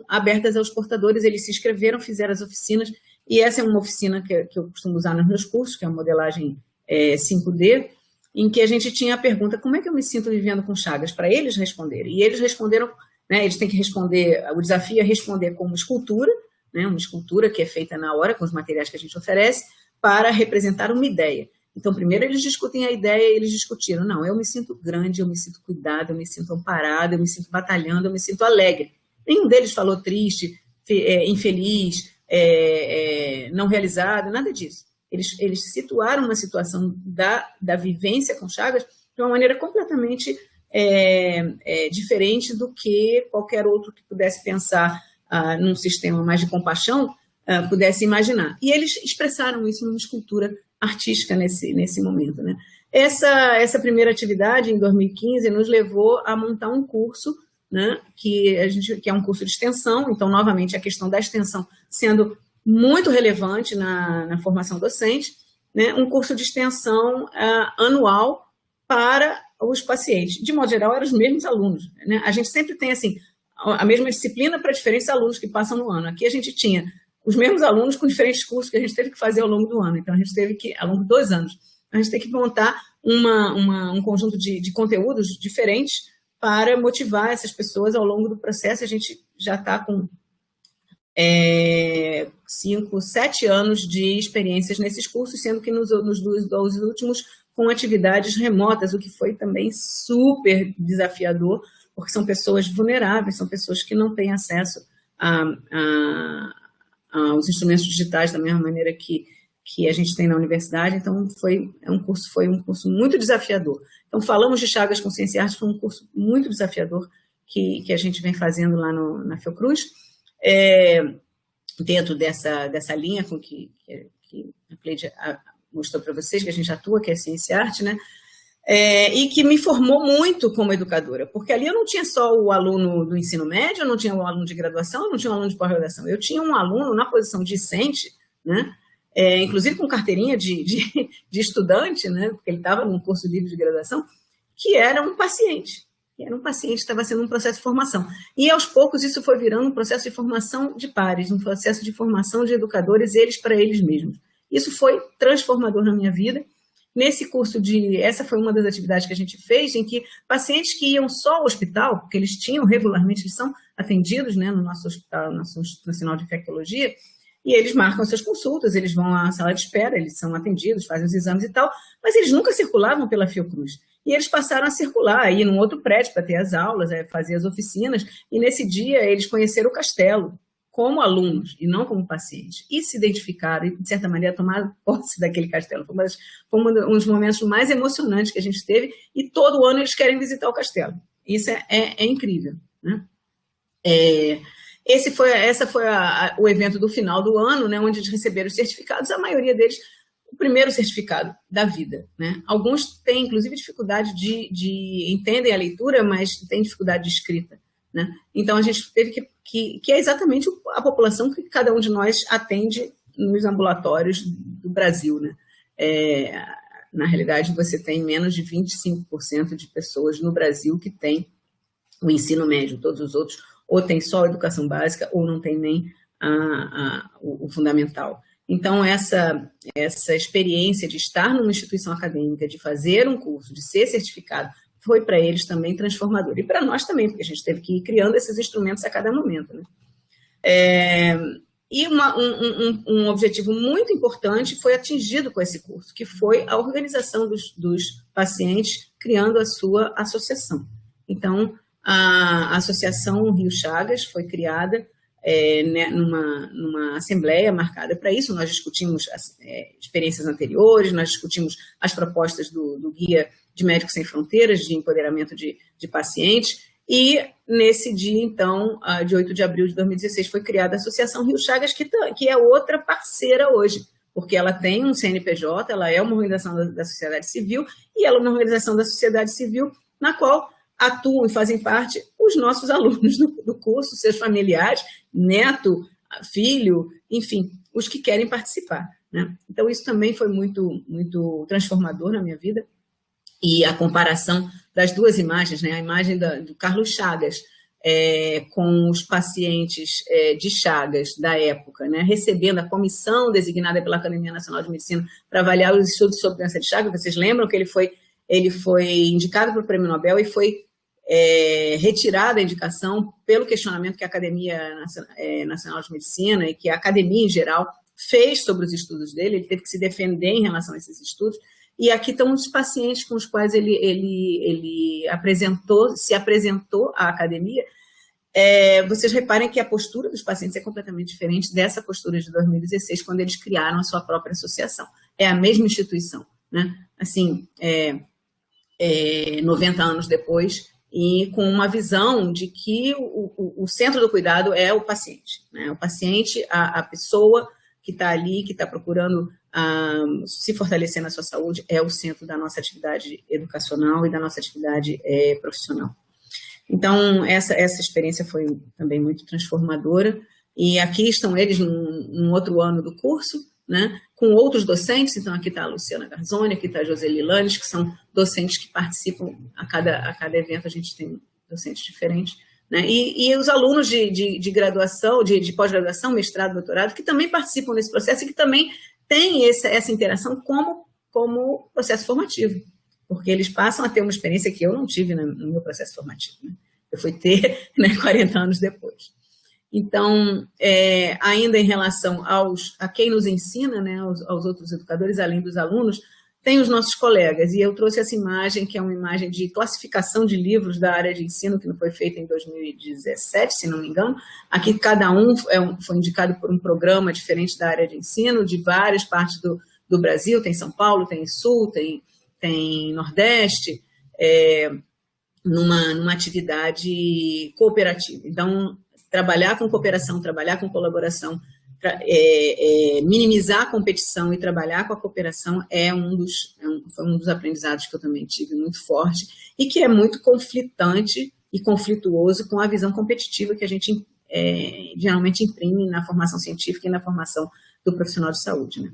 [SPEAKER 3] abertas aos portadores, eles se inscreveram, fizeram as oficinas, e essa é uma oficina que eu costumo usar nos meus cursos, que é a modelagem 5D, em que a gente tinha a pergunta, como é que eu me sinto vivendo com Chagas? Para eles responderem. E eles responderam, né, eles têm que responder, o desafio é responder com uma escultura, né, uma escultura que é feita na hora, com os materiais que a gente oferece, para representar uma ideia. Então, primeiro eles discutem a ideia e eles discutiram, não, eu me sinto grande, eu me sinto cuidado, eu me sinto amparado, eu me sinto batalhando, eu me sinto alegre. Nenhum deles falou triste, infeliz, não realizado, nada disso. Eles situaram uma situação da vivência com Chagas de uma maneira completamente diferente do que qualquer outro que pudesse pensar num sistema mais de compaixão pudesse imaginar. E eles expressaram isso numa escultura artística nesse momento, né? Essa primeira atividade, em 2015, nos levou a montar um curso, né, que é um curso de extensão, então, novamente, a questão da extensão sendo muito relevante na formação docente, né, um curso de extensão anual para os pacientes. De modo geral, eram os mesmos alunos, né? A gente sempre tem, assim, a mesma disciplina para diferentes alunos que passam no ano. Aqui a gente tinha os mesmos alunos com diferentes cursos que a gente teve que fazer ao longo do ano. Então, a gente teve que, ao longo de 2 anos, a gente tem que montar um conjunto de conteúdos diferentes para motivar essas pessoas ao longo do processo. A gente já está com 5, 7 anos de experiências nesses cursos, sendo que nos 2 últimos com atividades remotas, o que foi também super desafiador, porque são pessoas vulneráveis, são pessoas que não têm acesso aos instrumentos digitais da mesma maneira que a gente tem na universidade. Então, foi um curso muito desafiador. Então, falamos de Chagas Consciência e Arte, foi um curso muito desafiador que a gente vem fazendo lá na Fiocruz, dentro dessa linha com que a Cleide mostrou para vocês, que a gente atua, que é Ciência e Arte, né? E que me formou muito como educadora, porque ali eu não tinha só o aluno do ensino médio, eu não tinha um aluno de graduação, eu não tinha um aluno de pós-graduação, eu tinha um aluno na posição discente, né? Inclusive com carteirinha de estudante, né? Porque ele estava num curso livre de graduação, que era um paciente, estava sendo um processo de formação. E, aos poucos, isso foi virando um processo de formação de pares, um processo de formação de educadores, eles para eles mesmos. Isso foi transformador na minha vida. Nesse curso essa foi uma das atividades que a gente fez, em que pacientes que iam só ao hospital, porque eles tinham regularmente, eles são atendidos, né, no nosso hospital, no nosso Instituto Nacional de Infectologia, e eles marcam suas consultas, eles vão à sala de espera, eles são atendidos, fazem os exames e tal, mas eles nunca circulavam pela Fiocruz. E eles passaram a circular, ir num outro prédio para ter as aulas, fazer as oficinas, e nesse dia eles conheceram o castelo, como alunos e não como pacientes, e se identificaram e, de certa maneira, tomaram posse daquele castelo. Foi um dos momentos mais emocionantes que a gente teve, e todo ano eles querem visitar o castelo. Isso é incrível, né? Esse foi o evento do final do ano, né, onde eles receberam os certificados, a maioria deles, o primeiro certificado da vida, né? Alguns têm, inclusive, dificuldade entendem a leitura, mas têm dificuldade de escrita, né? Então, a gente teve que é exatamente a população que cada um de nós atende nos ambulatórios do Brasil, né? Na realidade, você tem menos de 25% de pessoas no Brasil que têm o ensino médio, todos os outros ou tem só a educação básica ou não tem nem o fundamental. Então, essa experiência de estar numa instituição acadêmica, de fazer um curso, de ser certificado, foi para eles também transformador. E para nós também, porque a gente teve que ir criando esses instrumentos a cada momento, né? E um objetivo muito importante foi atingido com esse curso, que foi a organização dos pacientes criando a sua associação. Então, a Associação Rio Chagas foi criada numa assembleia marcada para isso. Nós discutimos as experiências anteriores, nós discutimos as propostas do Guia de Médicos Sem Fronteiras, de empoderamento de pacientes, e nesse dia, então, de 8 de abril de 2016, foi criada a Associação Rio Chagas, que é outra parceira hoje, porque ela tem um CNPJ, ela é uma organização da sociedade civil, e ela é uma organização da sociedade civil na qual atuam e fazem parte os nossos alunos do curso, seus familiares, neto, filho, enfim, os que querem participar, né? Então, isso também foi muito, muito transformador na minha vida. E a comparação das duas imagens, né? A imagem do Carlos Chagas com os pacientes de Chagas da época, né? Recebendo a comissão designada pela Academia Nacional de Medicina para avaliar os estudos sobre doença de Chagas. Vocês lembram que ele foi indicado para o Prêmio Nobel e foi retirada a indicação pelo questionamento que a Academia Nacional de Medicina e que a academia em geral fez sobre os estudos dele. Ele teve que se defender em relação a esses estudos. E aqui estão os pacientes com os quais ele se apresentou à academia. Vocês reparem que a postura dos pacientes é completamente diferente dessa postura de 2016, quando eles criaram a sua própria associação. É a mesma instituição, né? Assim, 90 anos depois, e com uma visão de que o centro do cuidado é o paciente, né? O paciente, a pessoa que está ali, que está procurando se fortalecer na sua saúde, é o centro da nossa atividade educacional e da nossa atividade profissional. Então, essa experiência foi também muito transformadora, e aqui estão eles num outro ano do curso, né, com outros docentes. Então, aqui está a Luciana Garzoni, aqui está a Joseli Lanes, que são docentes que participam, a cada evento a gente tem docentes diferentes, né, e os alunos de graduação, de pós-graduação, mestrado, doutorado, que também participam desse processo e que também têm essa interação como processo formativo, porque eles passam a ter uma experiência que eu não tive no meu processo formativo, né? Eu fui ter, né, 40 anos depois. Então, ainda em relação a quem nos ensina, né, aos outros educadores, além dos alunos, tem os nossos colegas, e eu trouxe essa imagem, que é uma imagem de classificação de livros da área de ensino, que foi feita em 2017, se não me engano. Aqui cada um foi indicado por um programa diferente da área de ensino, de várias partes do Brasil, tem São Paulo, tem Sul, tem Nordeste, numa atividade cooperativa. Então, trabalhar com cooperação, trabalhar com colaboração, minimizar a competição e trabalhar com a cooperação foi um dos aprendizados que eu também tive muito forte e que é muito conflitante e conflituoso com a visão competitiva que a gente geralmente imprime na formação científica e na formação do profissional de saúde, né?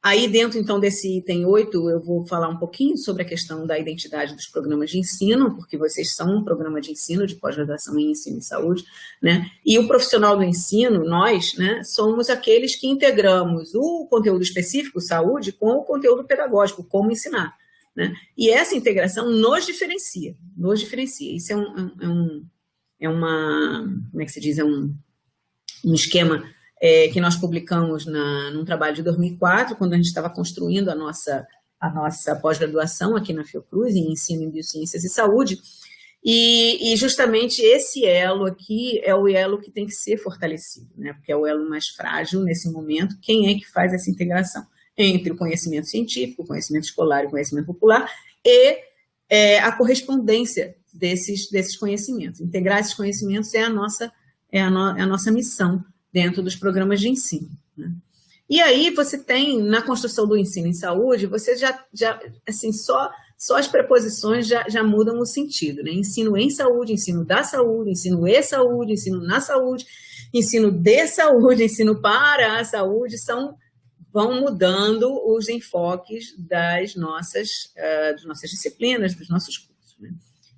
[SPEAKER 3] Aí dentro, então, desse item 8, eu vou falar um pouquinho sobre a questão da identidade dos programas de ensino, porque vocês são um programa de ensino, de pós-graduação em ensino e saúde, né? E o profissional do ensino, nós, né, somos aqueles que integramos o conteúdo específico, saúde, com o conteúdo pedagógico, como ensinar, né? E essa integração nos diferencia. Isso como é que se diz? Um esquema que nós publicamos num trabalho de 2004, quando a gente estava construindo a nossa pós-graduação aqui na Fiocruz, em Ensino em Biociências e Saúde, E justamente esse elo aqui é o elo que tem que ser fortalecido, né? Porque é o elo mais frágil nesse momento. Quem é que faz essa integração entre o conhecimento científico, o conhecimento escolar e o conhecimento popular e a correspondência desses conhecimentos? Integrar esses conhecimentos é a nossa missão dentro dos programas de ensino, né? E aí você tem, na construção do ensino em saúde, você já assim, só as preposições já mudam o sentido, né? Ensino em saúde, ensino da saúde, ensino e saúde, ensino na saúde, ensino de saúde, ensino para a saúde, vão mudando os enfoques das nossas disciplinas, dos nossos cursos, né?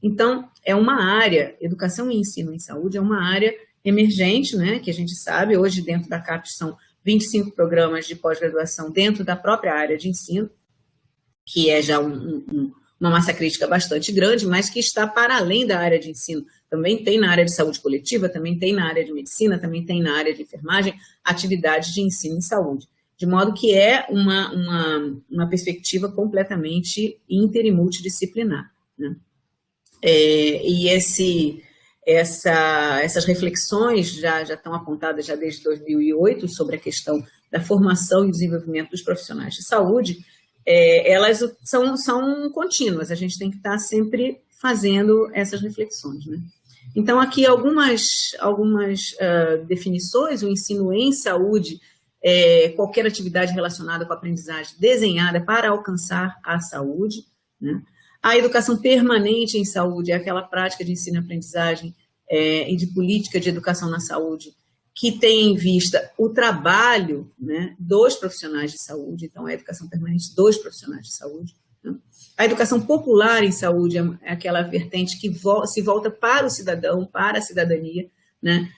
[SPEAKER 3] Então, é uma área, educação e ensino em saúde é uma área emergente, né? Que a gente sabe, hoje dentro da CAPES são 25 programas de pós-graduação dentro da própria área de ensino, que é já uma massa crítica bastante grande, mas que está para além da área de ensino. Também tem na área de saúde coletiva, também tem na área de medicina, também tem na área de enfermagem, atividades de ensino em saúde. De modo que é uma perspectiva completamente inter e multidisciplinar, né? E essas reflexões já estão apontadas já desde 2008 sobre a questão da formação e desenvolvimento dos profissionais de saúde. Elas são contínuas, a gente tem que estar sempre fazendo essas reflexões, né? Então, aqui algumas definições: o ensino em saúde qualquer atividade relacionada com a aprendizagem desenhada para alcançar a saúde, né? A educação permanente em saúde é aquela prática de ensino e aprendizagem e de política de educação na saúde que tem em vista o trabalho, né, dos profissionais de saúde. Então, a educação permanente dos profissionais de saúde, né? A educação popular em saúde é aquela vertente que se volta para o cidadão, para a cidadania, né?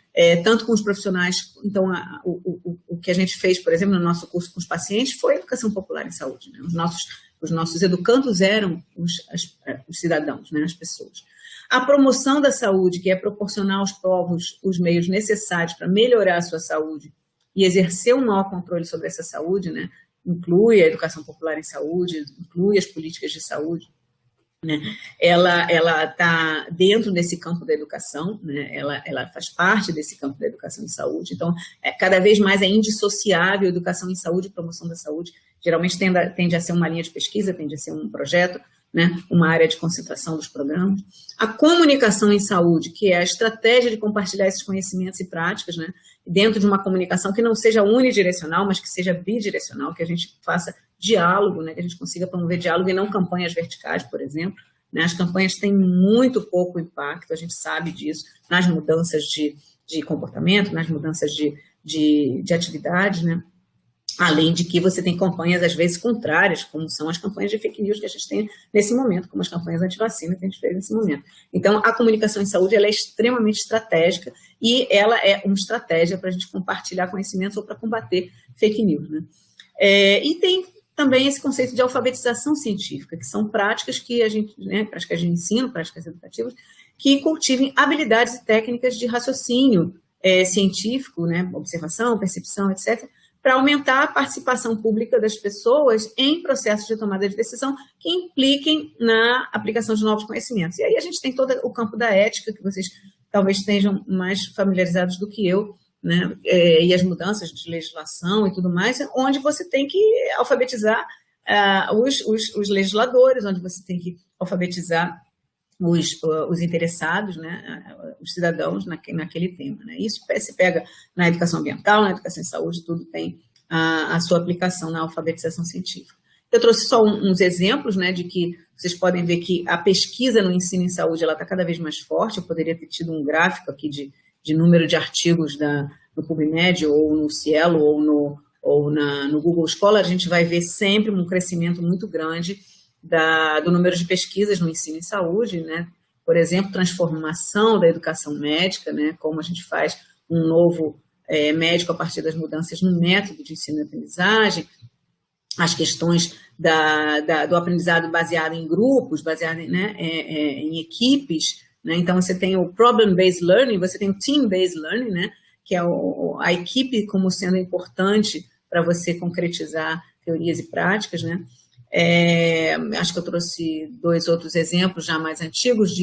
[SPEAKER 3] Tanto com os profissionais. Então, o que a gente fez, por exemplo, no nosso curso com os pacientes foi educação popular em saúde, né? Os nossos educandos eram os cidadãos, né, as pessoas. A promoção da saúde, que é proporcionar aos povos os meios necessários para melhorar a sua saúde e exercer um maior controle sobre essa saúde, né, inclui a educação popular em saúde, inclui as políticas de saúde, né? Ela está dentro desse campo da educação, né? Ela faz parte desse campo da educação em saúde. Então, cada vez mais é indissociável educação em saúde e promoção da saúde. Geralmente tende a ser uma linha de pesquisa, tende a ser um projeto, né? Uma área de concentração dos programas. A comunicação em saúde, que é a estratégia de compartilhar esses conhecimentos e práticas, né? Dentro de uma comunicação que não seja unidirecional, mas que seja bidirecional, que a gente faça diálogo, né? Que a gente consiga promover diálogo e não campanhas verticais, por exemplo, né? As campanhas têm muito pouco impacto, a gente sabe disso, nas mudanças de comportamento, nas mudanças de atividades, né? Além de que você tem campanhas, às vezes, contrárias, como são as campanhas de fake news que a gente tem nesse momento, como as campanhas anti-vacina que a gente fez nesse momento. Então, a comunicação em saúde ela é extremamente estratégica e ela é uma estratégia para a gente compartilhar conhecimentos ou para combater fake news, né? E tem também esse conceito de alfabetização científica, que são práticas que a gente, né, práticas de ensino, práticas educativas, que cultivem habilidades e técnicas de raciocínio científico, né, observação, percepção, etc., para aumentar a participação pública das pessoas em processos de tomada de decisão que impliquem na aplicação de novos conhecimentos. E aí a gente tem todo o campo da ética, que vocês talvez estejam mais familiarizados do que eu, né? E as mudanças de legislação e tudo mais, onde você tem que alfabetizar os legisladores, onde você tem que alfabetizar os interessados, né, os cidadãos naquele tema, né? Isso se pega na educação ambiental, na educação em saúde, tudo tem a sua aplicação na alfabetização científica. Eu trouxe só uns exemplos, né, de que vocês podem ver que a pesquisa no ensino em saúde ela está cada vez mais forte. Eu poderia ter tido um gráfico aqui de número de artigos no PubMed, ou no Cielo, ou no Google Scholar. A gente vai ver sempre um crescimento muito grande do número de pesquisas no ensino em saúde, né? Por exemplo, transformação da educação médica, né? Como a gente faz um novo médico a partir das mudanças no método de ensino e aprendizagem, as questões do aprendizado baseado em grupos, baseado em equipes, né? Então, você tem o problem-based learning, você tem o team-based learning, né? Que é a equipe como sendo importante para você concretizar teorias e práticas, né? Acho que eu trouxe 2 outros exemplos já mais antigos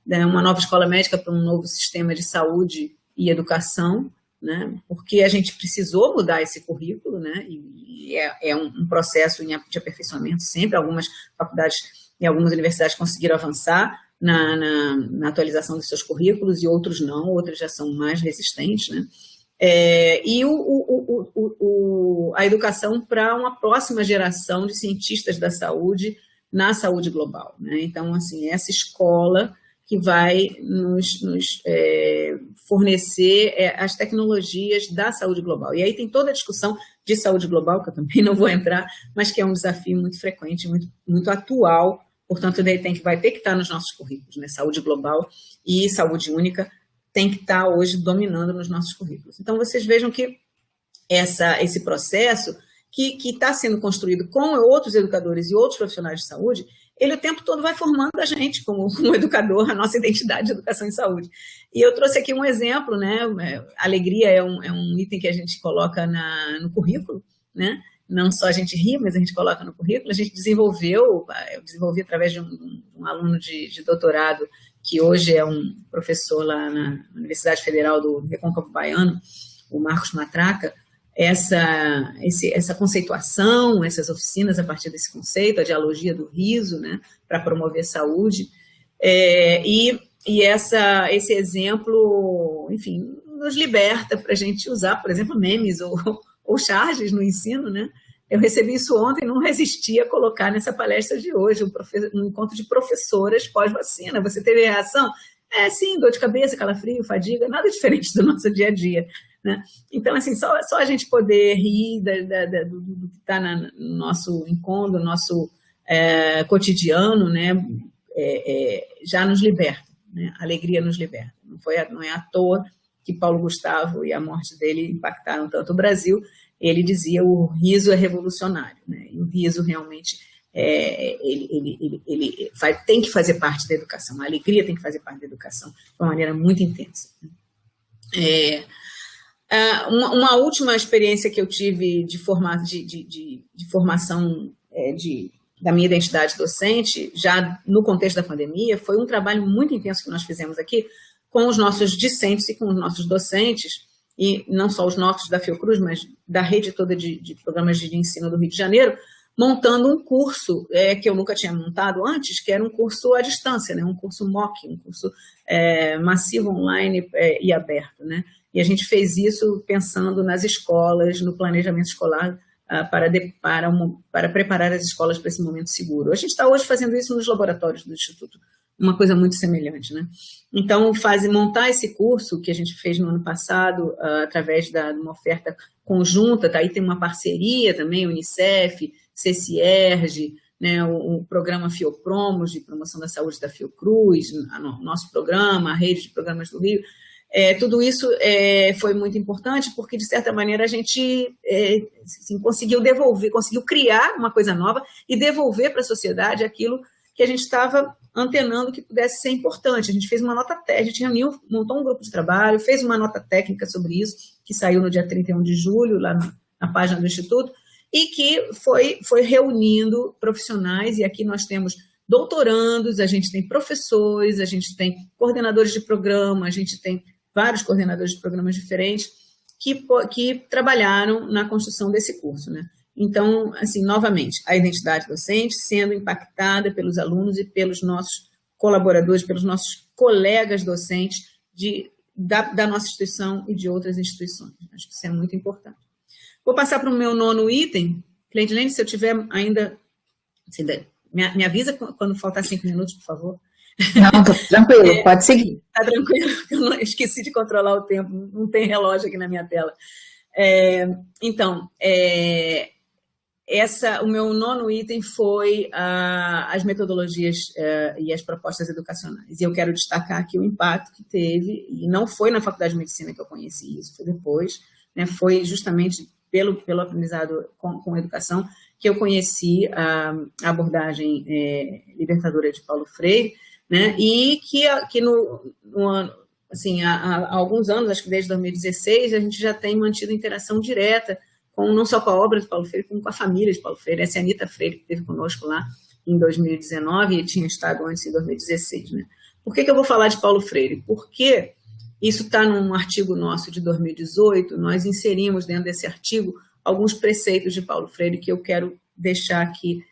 [SPEAKER 3] né, uma nova escola médica para um novo sistema de saúde e educação, né, porque a gente precisou mudar esse currículo, né, e é um processo de aperfeiçoamento sempre. Algumas faculdades e algumas universidades conseguiram avançar na atualização dos seus currículos e outros não, outras já são mais resistentes, né? E a educação para uma próxima geração de cientistas da saúde na saúde global, né? Então, assim, essa escola que vai nos fornecer as tecnologias da saúde global. E aí tem toda a discussão de saúde global, que eu também não vou entrar, mas que é um desafio muito frequente, muito atual. Portanto, vai ter que estar nos nossos currículos, né? Saúde global e saúde única tem que estar hoje dominando nos nossos currículos. Então, vocês vejam que esse processo que está sendo construído com outros educadores e outros profissionais de saúde, ele o tempo todo vai formando a gente como educador, a nossa identidade de educação em saúde. E eu trouxe aqui um exemplo, né? Alegria é um item que a gente coloca no currículo, né? Não só a gente ri, mas a gente coloca no currículo. A gente eu desenvolvi através de um aluno de doutorado, que hoje é um professor lá na Universidade Federal do Recôncavo Baiano, o Marcos Matraca, essa conceituação, essas oficinas a partir desse conceito, a dialogia do riso, né, para promover saúde, esse exemplo, enfim, nos liberta para a gente usar, por exemplo, memes ou charges no ensino, né? Eu recebi isso ontem, não resisti a colocar nessa palestra de hoje, um encontro de professoras pós-vacina. Você teve reação? Sim, dor de cabeça, calafrio, fadiga, nada diferente do nosso dia a dia, né? Então, assim, só a gente poder rir do que está no nosso encontro, no nosso cotidiano, né? Já nos liberta, né? A alegria nos liberta. Não é à toa que Paulo Gustavo e a morte dele impactaram tanto o Brasil. Ele dizia: o riso é revolucionário, né? E o riso realmente tem que fazer parte da educação, a alegria tem que fazer parte da educação de uma maneira muito intensa. Uma última experiência que eu tive de formação da minha identidade docente, já no contexto da pandemia, foi um trabalho muito intenso que nós fizemos aqui com os nossos discentes e com os nossos docentes, e não só os nossos da Fiocruz, mas da rede toda de programas de ensino do Rio de Janeiro, montando um curso que eu nunca tinha montado antes, que era um curso à distância, né? Um curso MOOC, um curso massivo, online e aberto, né? E a gente fez isso pensando nas escolas, no planejamento escolar, para preparar as escolas para esse momento seguro. A gente está hoje fazendo isso nos laboratórios do Instituto, uma coisa muito semelhante, né? Então, montar esse curso que a gente fez no ano passado, através de uma oferta conjunta, tá? Aí tem uma parceria também, Unicef, CCIERJ, né? O programa Fiopromos, de promoção da saúde da Fiocruz, nosso programa, a rede de programas do Rio. Tudo isso foi muito importante, porque, de certa maneira, a gente assim, conseguiu criar uma coisa nova e devolver para a sociedade aquilo que a gente estava antenando que pudesse ser importante. A gente fez uma nota técnica, a gente montou um grupo de trabalho, fez uma nota técnica sobre isso, que saiu no dia 31 de julho, lá na página do Instituto, e que foi reunindo profissionais, e aqui nós temos doutorandos, a gente tem professores, a gente tem coordenadores de programa, a gente tem vários coordenadores de programas diferentes que trabalharam na construção desse curso, né? Então, assim, novamente, a identidade docente sendo impactada pelos alunos e pelos nossos colaboradores, pelos nossos colegas docentes da nossa instituição e de outras instituições. Acho que isso é muito importante. Vou passar para o meu 9º item. Cleidilene, se eu tiver ainda... Me avisa quando faltar 5 minutos, por favor.
[SPEAKER 2] Não, estou tranquilo, pode seguir.
[SPEAKER 3] Está tranquilo, eu esqueci de controlar o tempo, não tem relógio aqui na minha tela. Então, o meu 9º item foi as metodologias e as propostas educacionais. E eu quero destacar aqui o impacto que teve, e não foi na Faculdade de Medicina que eu conheci isso, foi depois, né, foi justamente pelo aprendizado com educação que eu conheci a abordagem libertadora de Paulo Freire, né, e que assim, há alguns anos, acho que desde 2016, a gente já tem mantido interação direta não só com a obra de Paulo Freire, como com a família de Paulo Freire. Essa é a Anita Freire, que esteve conosco lá em 2019 e tinha estado antes em 2016, né? Por que eu vou falar de Paulo Freire? Porque isso está num artigo nosso de 2018, nós inserimos dentro desse artigo alguns preceitos de Paulo Freire que eu quero deixar aqui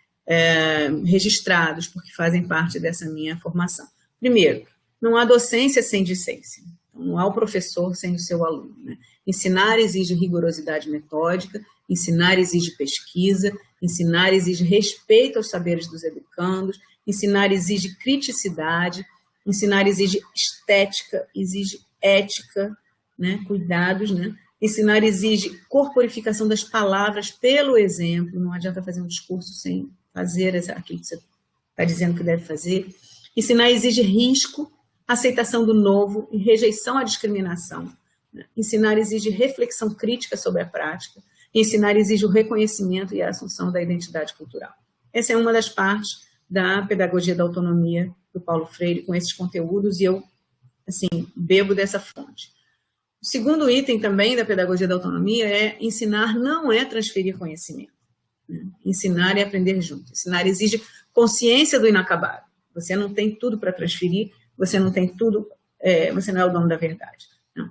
[SPEAKER 3] registrados, porque fazem parte dessa minha formação. Primeiro, não há docência sem discência. Então, não há o professor sem o seu aluno, né? Ensinar exige rigorosidade metódica, ensinar exige pesquisa, ensinar exige respeito aos saberes dos educandos, ensinar exige criticidade, ensinar exige estética, exige ética, né? Cuidados, né? Ensinar exige corporificação das palavras pelo exemplo, não adianta fazer um discurso sem fazer aquilo que você está dizendo que deve fazer. Ensinar exige risco, aceitação do novo e rejeição à discriminação. Ensinar exige reflexão crítica sobre a prática. Ensinar exige o reconhecimento e a assunção da identidade cultural. Essa é uma das partes da pedagogia da autonomia do Paulo Freire, com esses conteúdos, e eu, assim, bebo dessa fonte. O segundo item também da pedagogia da autonomia é ensinar não é transferir conhecimento. Né? Ensinar é aprender junto. Ensinar exige consciência do inacabado. Você não tem tudo para transferir, você não tem tudo, você não é o dono da verdade. Não.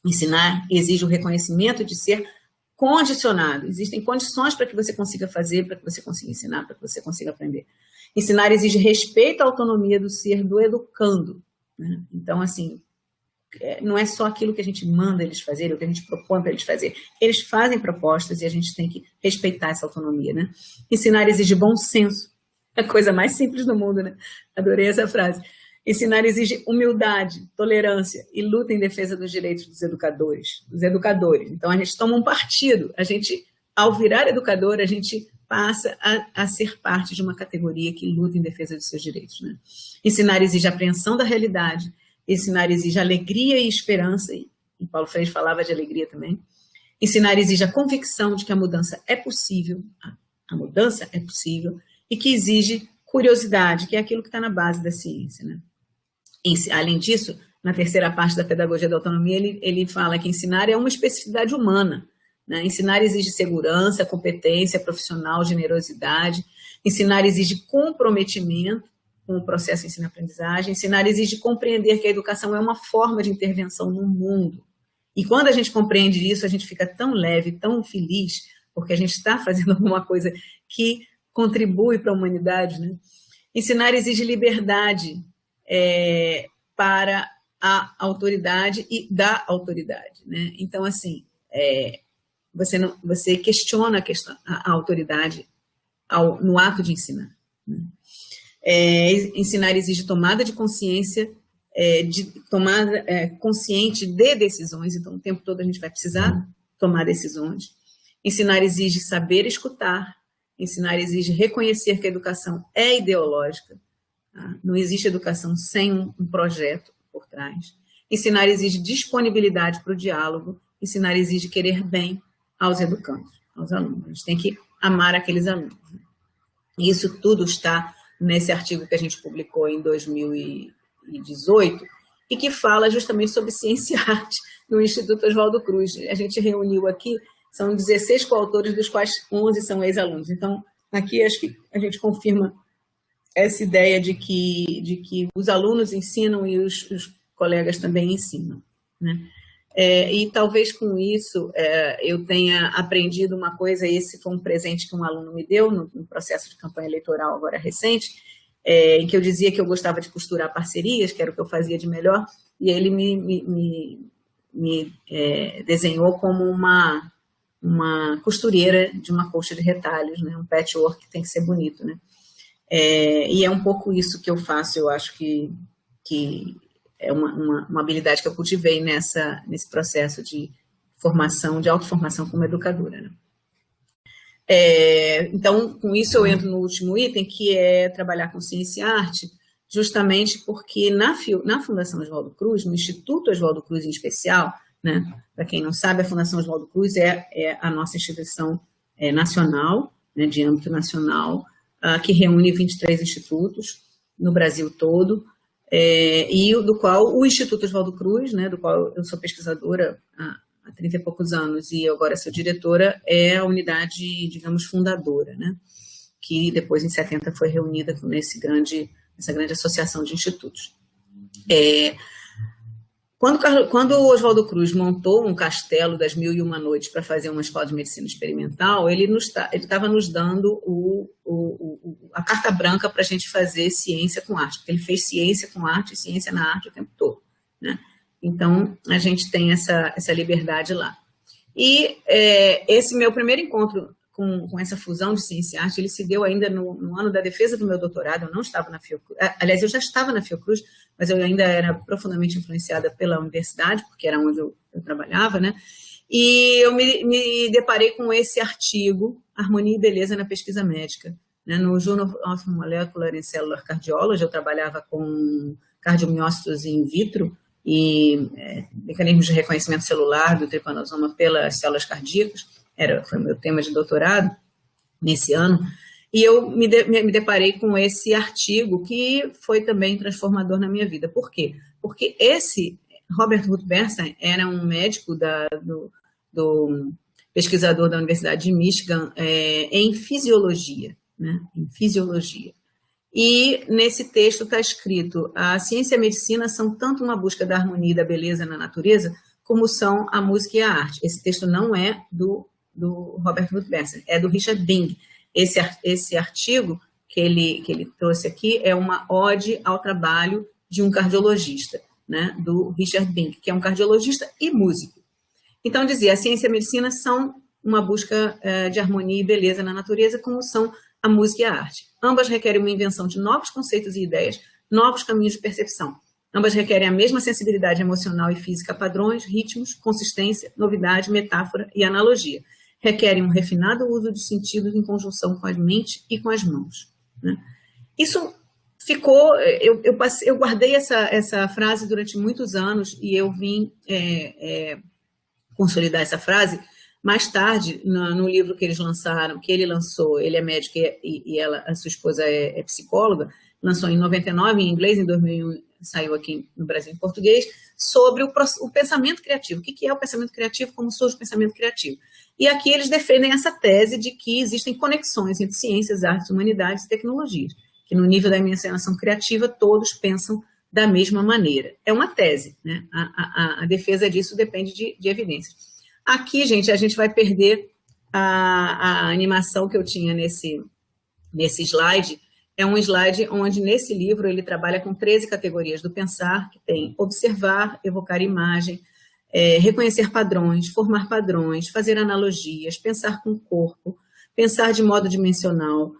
[SPEAKER 3] Ensinar exige o reconhecimento de ser condicionado. Existem condições para que você consiga fazer, para que você consiga ensinar, para que você consiga aprender. Ensinar exige respeito à autonomia do ser do educando. Né? Então, assim, não é só aquilo que a gente manda eles fazerem, o que a gente propõe para eles fazerem. Eles fazem propostas e a gente tem que respeitar essa autonomia. Né? Ensinar exige bom senso. É a coisa mais simples do mundo, né? Adorei essa frase. Ensinar exige humildade, tolerância e luta em defesa dos direitos dos educadores. Então, a gente toma um partido. A gente, ao virar educador, a gente passa a ser parte de uma categoria que luta em defesa dos seus direitos. Né? Ensinar exige apreensão da realidade. Ensinar exige alegria e esperança. E Paulo Freire falava de alegria também. Ensinar exige a convicção de que a mudança é possível. A mudança é possível. E que exige curiosidade, que é aquilo que está na base da ciência. Né? Além disso, na terceira parte da pedagogia da autonomia, ele fala que ensinar é uma especificidade humana. Né? Ensinar exige segurança, competência profissional, generosidade. Ensinar exige comprometimento com o processo de ensino-aprendizagem. Ensinar exige compreender que a educação é uma forma de intervenção no mundo. E quando a gente compreende isso, a gente fica tão leve, tão feliz, porque a gente está fazendo alguma coisa que contribui para a humanidade. Né? Ensinar exige liberdade para a autoridade e da autoridade. Né? Então, assim, você questiona a autoridade no ato de ensinar. Né? Ensinar exige tomada de consciência, tomada consciente de decisões, então o tempo todo a gente vai precisar tomar decisões. Ensinar exige saber escutar. Ensinar exige reconhecer que a educação é ideológica. Tá? Não existe educação sem um projeto por trás. Ensinar exige disponibilidade para o diálogo. Ensinar exige querer bem aos educandos, aos alunos. A gente tem que amar aqueles alunos. Né? E isso tudo está nesse artigo que a gente publicou em 2018 e que fala justamente sobre ciência e arte no Instituto Oswaldo Cruz. A gente reuniu aqui, são 16 coautores, dos quais 11 são ex-alunos. Então, aqui acho que a gente confirma essa ideia de que os alunos ensinam e os colegas também ensinam. Né? E talvez com isso eu tenha aprendido uma coisa, esse foi um presente que um aluno me deu no processo de campanha eleitoral agora recente, em que eu dizia que eu gostava de costurar parcerias, que era o que eu fazia de melhor, e ele me desenhou como uma costureira de uma colcha de retalhos, né? Um patchwork que tem que ser bonito. Né? E é um pouco isso que eu faço, eu acho que é uma habilidade que eu cultivei nesse processo de formação, de autoformação como educadora. Né? Então, com isso eu entro no último item, que é trabalhar com ciência e arte, justamente porque na Fundação Oswaldo Cruz, no Instituto Oswaldo Cruz em especial, né, para quem não sabe, a Fundação Oswaldo Cruz é a nossa instituição nacional, né, de âmbito nacional, que reúne 23 institutos no Brasil todo, e do qual o Instituto Oswaldo Cruz, né, do qual eu sou pesquisadora há 30 e poucos anos, e agora sou diretora, é a unidade, digamos, fundadora, né, que depois, em 70, foi reunida nessa grande associação de institutos. Quando o Oswaldo Cruz montou um castelo das 1001 Noites para fazer uma escola de medicina experimental, ele estava nos dando a carta branca para a gente fazer ciência com arte, porque ele fez ciência com arte e ciência na arte o tempo todo, né? Então, a gente tem essa liberdade lá. E esse meu primeiro encontro com essa fusão de ciência e arte, ele se deu ainda no ano da defesa do meu doutorado. Eu não estava na Fiocruz, aliás, eu já estava na Fiocruz, mas eu ainda era profundamente influenciada pela universidade, porque era onde eu trabalhava, né? E eu me deparei com esse artigo, Harmonia e Beleza na Pesquisa Médica, né? No Journal of Molecular and Cellular Cardiology. Eu trabalhava com cardiomiócitos in vitro e mecanismos de reconhecimento celular do tripanosoma pelas células cardíacas. Foi o meu tema de doutorado nesse ano, e eu me deparei com esse artigo que foi também transformador na minha vida. Por quê? Porque esse Robert Ruth Bernstein era um médico do pesquisador da Universidade de Michigan em fisiologia, né? Em fisiologia. E nesse texto está escrito: a ciência e a medicina são tanto uma busca da harmonia e da beleza na natureza, como são a música e a arte. Esse texto não é do Robert Ruth Bernstein, é do Richard Bing. Esse artigo que ele trouxe aqui é uma ode ao trabalho de um cardiologista, né, do Richard Bing, que é um cardiologista e músico. Então, dizia: a ciência e a medicina são uma busca de harmonia e beleza na natureza, como são a música e a arte. Ambas requerem uma invenção de novos conceitos e ideias, novos caminhos de percepção. Ambas requerem a mesma sensibilidade emocional e física a padrões, ritmos, consistência, novidade, metáfora e analogia. Requerem um refinado uso de sentidos em conjunção com a mente e com as mãos, né? Isso ficou... Eu guardei essa frase durante muitos anos, e eu vim consolidar essa frase mais tarde no livro que eles lançaram, que ele lançou. Ele é médico e a sua esposa é psicóloga. Lançou em 99 em inglês, em 2001 saiu aqui no Brasil em português, sobre o pensamento criativo. O que é o pensamento criativo? Como surge o pensamento criativo? E aqui eles defendem essa tese de que existem conexões entre ciências, artes, humanidades e tecnologias, que no nível da imaginação criativa todos pensam da mesma maneira. É uma tese, né? A defesa disso depende de evidências. Aqui, gente, a gente vai perder a animação que eu tinha nesse slide. É um slide onde, nesse livro, ele trabalha com 13 categorias do pensar, que tem observar, evocar imagem, reconhecer padrões, formar padrões, fazer analogias, pensar com o corpo, pensar de modo dimensional,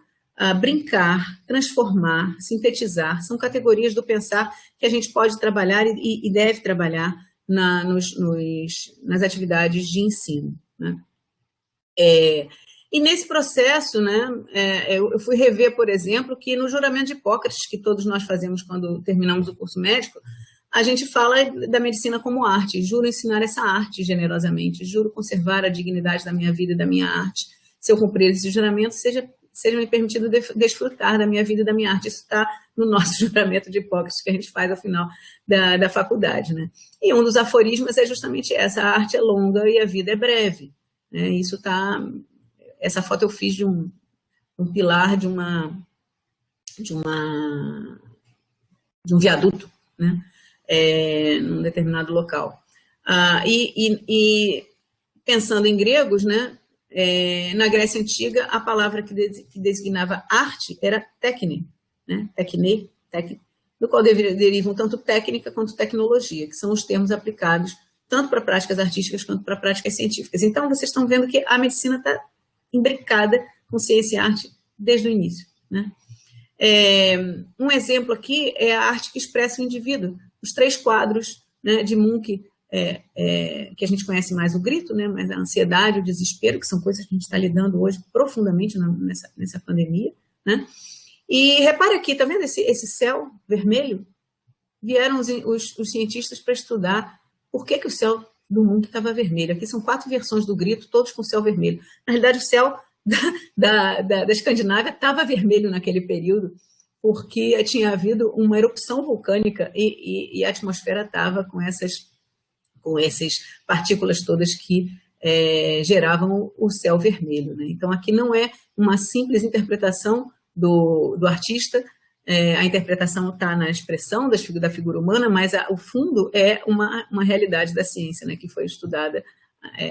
[SPEAKER 3] brincar, transformar, sintetizar. São categorias do pensar que a gente pode trabalhar e deve trabalhar nas atividades de ensino, né? E nesse processo, né, eu fui rever, por exemplo, que no juramento de Hipócrates, que todos nós fazemos quando terminamos o curso médico, a gente fala da medicina como arte. Juro ensinar essa arte generosamente, juro conservar a dignidade da minha vida e da minha arte. Se eu cumprir esse juramento, seja-me permitido desfrutar da minha vida e da minha arte. Isso está no nosso juramento de Hipócrates, que a gente faz ao final da faculdade, né? E um dos aforismos é justamente essa: a arte é longa e a vida é breve, né? Isso está... Essa foto eu fiz de um pilar de um viaduto, né? Num determinado local. E pensando em gregos, né? Na Grécia Antiga, a palavra que designava arte era técne, né? Técne, do qual derivam tanto técnica quanto tecnologia, que são os termos aplicados tanto para práticas artísticas quanto para práticas científicas. Então, vocês estão vendo que a medicina está imbricada com ciência e arte desde o início, né? Um exemplo aqui é a arte que expressa o indivíduo. Os 3 quadros, né, de Munch, que a gente conhece mais o grito, né, mas a ansiedade, o desespero, que são coisas que a gente está lidando hoje profundamente nessa pandemia, né? E repare aqui, tá vendo esse céu vermelho? Vieram os cientistas para estudar por que o céu do Munch estava vermelho. Aqui são 4 versões do grito, todos com céu vermelho. Na realidade, o céu da Escandinávia estava vermelho naquele período, porque tinha havido uma erupção vulcânica e a atmosfera estava com essas partículas todas que geravam o céu vermelho, né? Então, aqui não é uma simples interpretação do artista A interpretação está na expressão da figura humana, mas o fundo é uma realidade da ciência, né, que foi estudada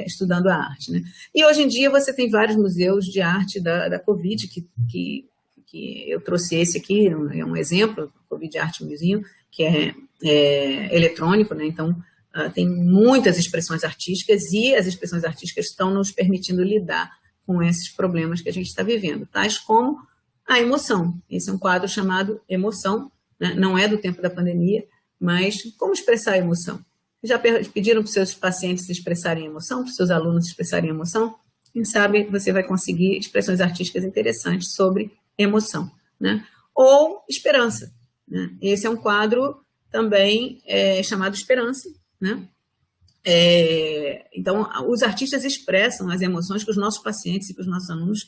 [SPEAKER 3] estudando a arte. Né? E hoje em dia você tem vários museus de arte da Covid, que eu trouxe esse aqui, é um exemplo, Covid Art Museum, que é eletrônico, né? Então tem muitas expressões artísticas e as expressões artísticas estão nos permitindo lidar com esses problemas que a gente está vivendo, tais como a emoção. Esse é um quadro chamado Emoção, né? Não é do tempo da pandemia, mas como expressar a emoção? Já pediram para os seus pacientes expressarem emoção, para os seus alunos expressarem emoção? Quem sabe você vai conseguir expressões artísticas interessantes sobre emoção, né? Ou esperança, né? Esse é um quadro também chamado Esperança, né? Então, os artistas expressam as emoções que os nossos pacientes e que os nossos alunos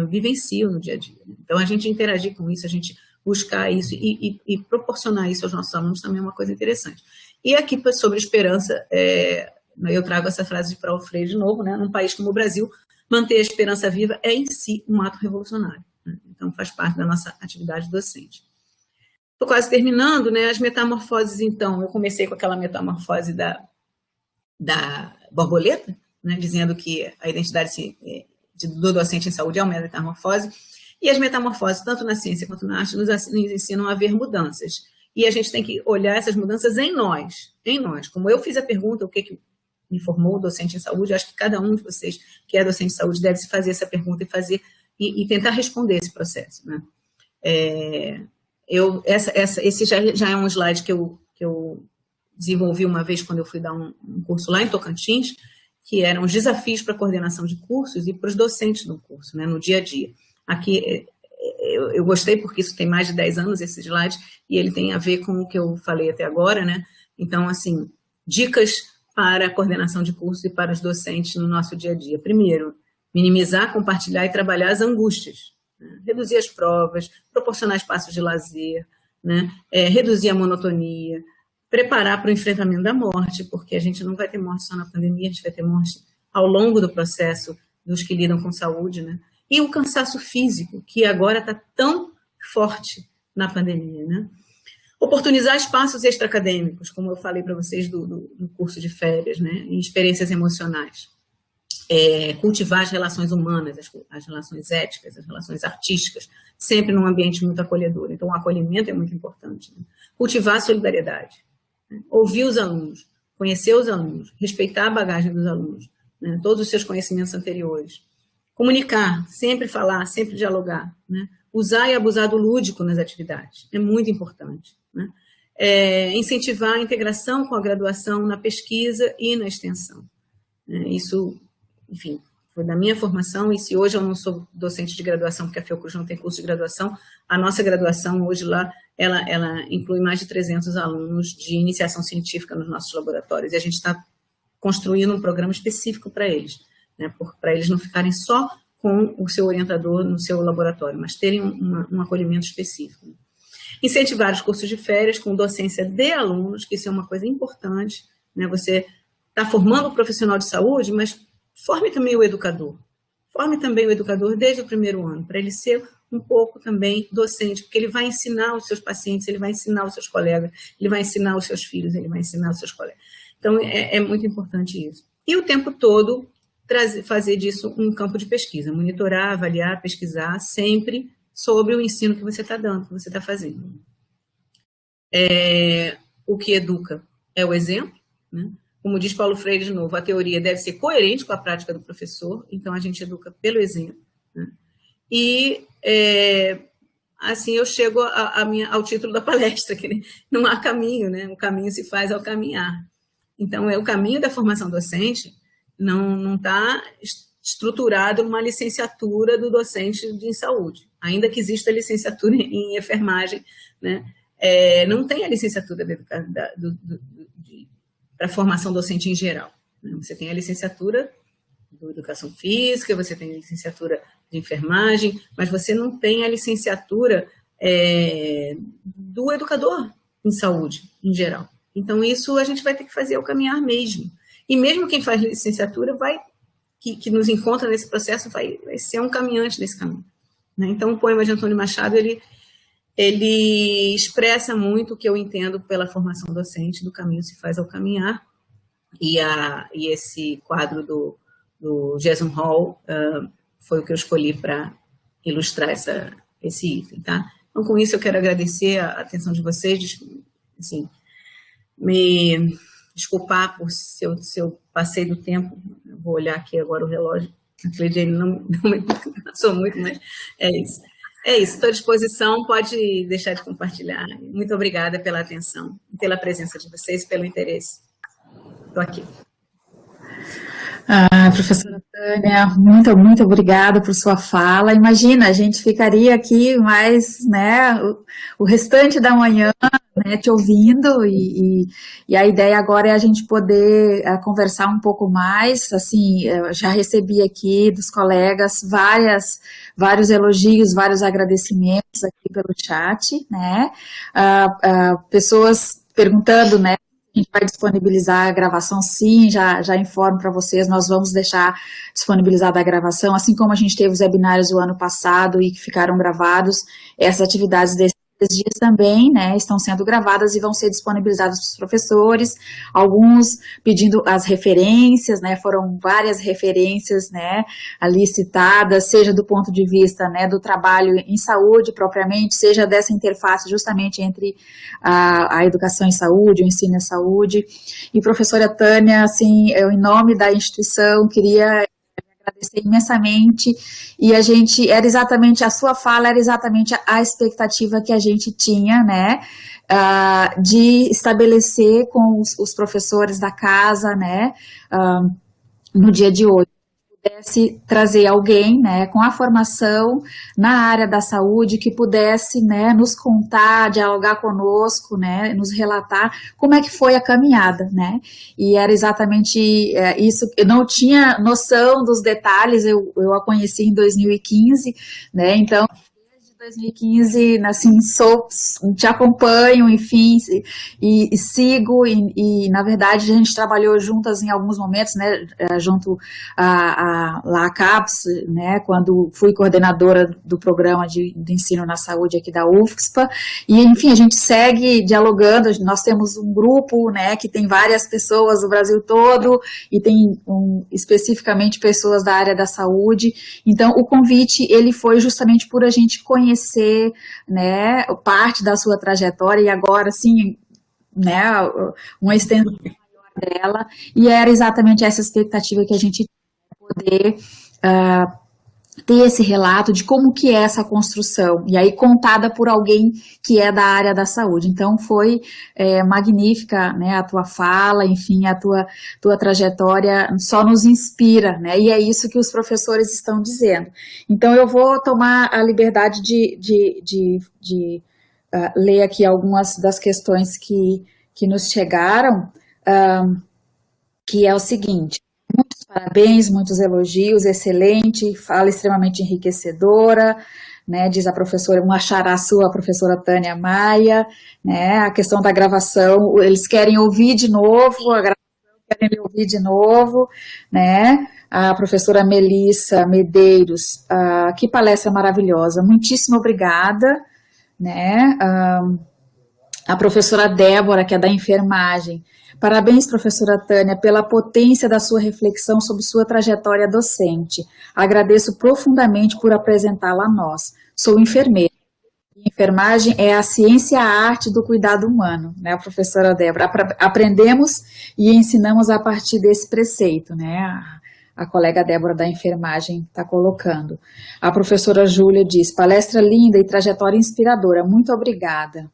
[SPEAKER 3] vivenciam no dia a dia. Então, a gente interagir com isso, a gente buscar isso e proporcionar isso aos nossos alunos também é uma coisa interessante. E aqui, sobre esperança, eu trago essa frase de Paulo Freire de novo, né? Num país como o Brasil, manter a esperança viva é em si um ato revolucionário, né? Então, faz parte da nossa atividade docente. Estou quase terminando, né? As metamorfoses, então, eu comecei com aquela metamorfose da borboleta, né? Dizendo que a identidade do docente em saúde é uma metamorfose, e as metamorfoses, tanto na ciência quanto na arte, nos ensinam a ver mudanças. E a gente tem que olhar essas mudanças em nós. Como eu fiz a pergunta, o que me formou docente em saúde, eu acho que cada um de vocês que é docente de saúde deve se fazer essa pergunta e tentar responder esse processo, né? Esse já é um slide que eu desenvolvi uma vez quando eu fui dar um curso lá em Tocantins, que eram os desafios para a coordenação de cursos e para os docentes do curso, né, no dia a dia. Aqui, eu gostei porque isso tem mais de 10 anos, esse slide, e ele tem a ver com o que eu falei até agora, né? Então, assim, dicas para a coordenação de cursos e para os docentes no nosso dia a dia. Primeiro, minimizar, compartilhar e trabalhar as angústias, né? Reduzir as provas, proporcionar espaços de lazer, né? Reduzir a monotonia, preparar para o enfrentamento da morte, porque a gente não vai ter morte só na pandemia, a gente vai ter morte ao longo do processo dos que lidam com saúde, né? E o cansaço físico, que agora está tão forte na pandemia, né? Oportunizar espaços extra-acadêmicos, como eu falei para vocês do curso de férias, né? E experiências emocionais. Cultivar as relações humanas, as relações éticas, as relações artísticas, sempre num ambiente muito acolhedor. Então, o acolhimento é muito importante, né? Cultivar a solidariedade, né? Ouvir os alunos, conhecer os alunos, respeitar a bagagem dos alunos, né? Todos os seus conhecimentos anteriores. Comunicar, sempre falar, sempre dialogar, né? Usar e abusar do lúdico nas atividades, é muito importante, né? Incentivar a integração com a graduação na pesquisa e na extensão, né? Isso, enfim, foi da minha formação, e se hoje eu não sou docente de graduação, porque a Fiocruz não tem curso de graduação, a nossa graduação hoje lá, ela inclui mais de 300 alunos de iniciação científica nos nossos laboratórios, e a gente está construindo um programa específico para eles, né, para eles não ficarem só com o seu orientador no seu laboratório, mas terem um acolhimento específico. Incentivar os cursos de férias com docência de alunos, que isso é uma coisa importante, né? Você está formando o profissional de saúde, mas forme também o educador. Forme também o educador desde o primeiro ano, para ele ser um pouco também docente, porque ele vai ensinar os seus pacientes, ele vai ensinar os seus colegas, ele vai ensinar os seus filhos, ele vai ensinar os seus colegas. Então, é muito importante isso. E o tempo todo, fazer disso um campo de pesquisa, monitorar, avaliar, pesquisar, sempre sobre o ensino que você está dando, que você está fazendo. O que educa é o exemplo, né? Como diz Paulo Freire de novo, a teoria deve ser coerente com a prática do professor, então a gente educa pelo exemplo, né? E, assim, eu chego ao título da palestra, que não há caminho, né? O caminho se faz ao caminhar. Então, o caminho da formação docente não está estruturado numa licenciatura do docente em saúde, ainda que exista a licenciatura em enfermagem, né? Não tem a licenciatura para a formação docente em geral, né? Você tem a licenciatura de educação física, você tem a licenciatura de enfermagem, mas você não tem a licenciatura do educador em saúde, em geral. Então, isso a gente vai ter que fazer ao caminhar mesmo. E mesmo quem faz licenciatura que nos encontra nesse processo vai ser um caminhante nesse caminho, né? Então, o poema de Antônio Machado, ele ele expressa muito o que eu entendo pela formação docente do Caminho se faz ao caminhar, e esse quadro do Jason Hall foi o que eu escolhi para ilustrar esse item, tá? Então, com isso, eu quero agradecer a atenção de vocês, assim, me desculpar por se eu passei do tempo, eu vou olhar aqui agora o relógio, a Cleidiane não me passou muito, mas é isso. É isso, estou à disposição, pode deixar de compartilhar. Muito obrigada pela atenção, pela presença de vocês, pelo interesse. Estou aqui.
[SPEAKER 2] Professora Tânia, muito obrigada por sua fala. Imagina, a gente ficaria aqui mais, né, o restante da manhã, né, te ouvindo, e a ideia agora é a gente poder conversar um pouco mais. Assim, eu já recebi aqui dos colegas vários elogios, vários agradecimentos aqui pelo chat, né, pessoas perguntando, né, a gente vai disponibilizar a gravação, sim, já informo para vocês, nós vamos deixar disponibilizada a gravação, assim como a gente teve os webinários o ano passado e que ficaram gravados, essas atividades desses dias também, né, estão sendo gravadas e vão ser disponibilizadas para os professores, alguns pedindo as referências, né, foram várias referências, né, ali citadas, seja do ponto de vista, né, do trabalho em saúde propriamente, seja dessa interface justamente entre a educação em saúde, o ensino em saúde. E professora Tânia, assim, eu em nome da instituição queria agradecer imensamente, e a sua fala era exatamente a expectativa que a gente tinha, né, de estabelecer com os professores da casa, né, no dia de hoje, pudesse trazer alguém, né, com a formação na área da saúde, que pudesse, né, nos contar, dialogar conosco, né, nos relatar como é que foi a caminhada, né, e era exatamente isso. Eu não tinha noção dos detalhes, eu a conheci em 2015, né, então 2015, assim, te acompanho, enfim, e sigo, e na verdade a gente trabalhou juntas em alguns momentos, né, junto lá a CAPES, né, quando fui coordenadora do programa de ensino na saúde aqui da UFSPA, e enfim, a gente segue dialogando, nós temos um grupo, né, que tem várias pessoas do Brasil todo, e tem especificamente pessoas da área da saúde, então o convite, ele foi justamente por a gente conhecer, né, parte da sua trajetória, e agora, sim, né, uma extensão maior dela, e era exatamente essa expectativa que a gente tinha, poder ter esse relato de como que é essa construção, e aí contada por alguém que é da área da saúde. Então foi magnífica, né, a tua fala, enfim, a tua trajetória só nos inspira, né, e é isso que os professores estão dizendo. Então eu vou tomar a liberdade de ler aqui algumas das questões que nos chegaram, que é o seguinte: parabéns, muitos elogios, excelente, fala extremamente enriquecedora, né, diz a professora, uma xará sua, a professora Tânia Maia, né, a questão da gravação, eles querem ouvir de novo, a gravação querem ouvir de novo, né, a professora Melissa Medeiros, que palestra maravilhosa, muitíssimo obrigada, né, a professora Débora, que é da enfermagem. Parabéns, professora Tânia, pela potência da sua reflexão sobre sua trajetória docente. Agradeço profundamente por apresentá-la a nós. Sou enfermeira. Enfermagem é a ciência e a arte do cuidado humano, né, a professora Débora. Aprendemos e ensinamos a partir desse preceito, né, a colega Débora da enfermagem está colocando. A professora Júlia diz, palestra linda e trajetória inspiradora, muito obrigada.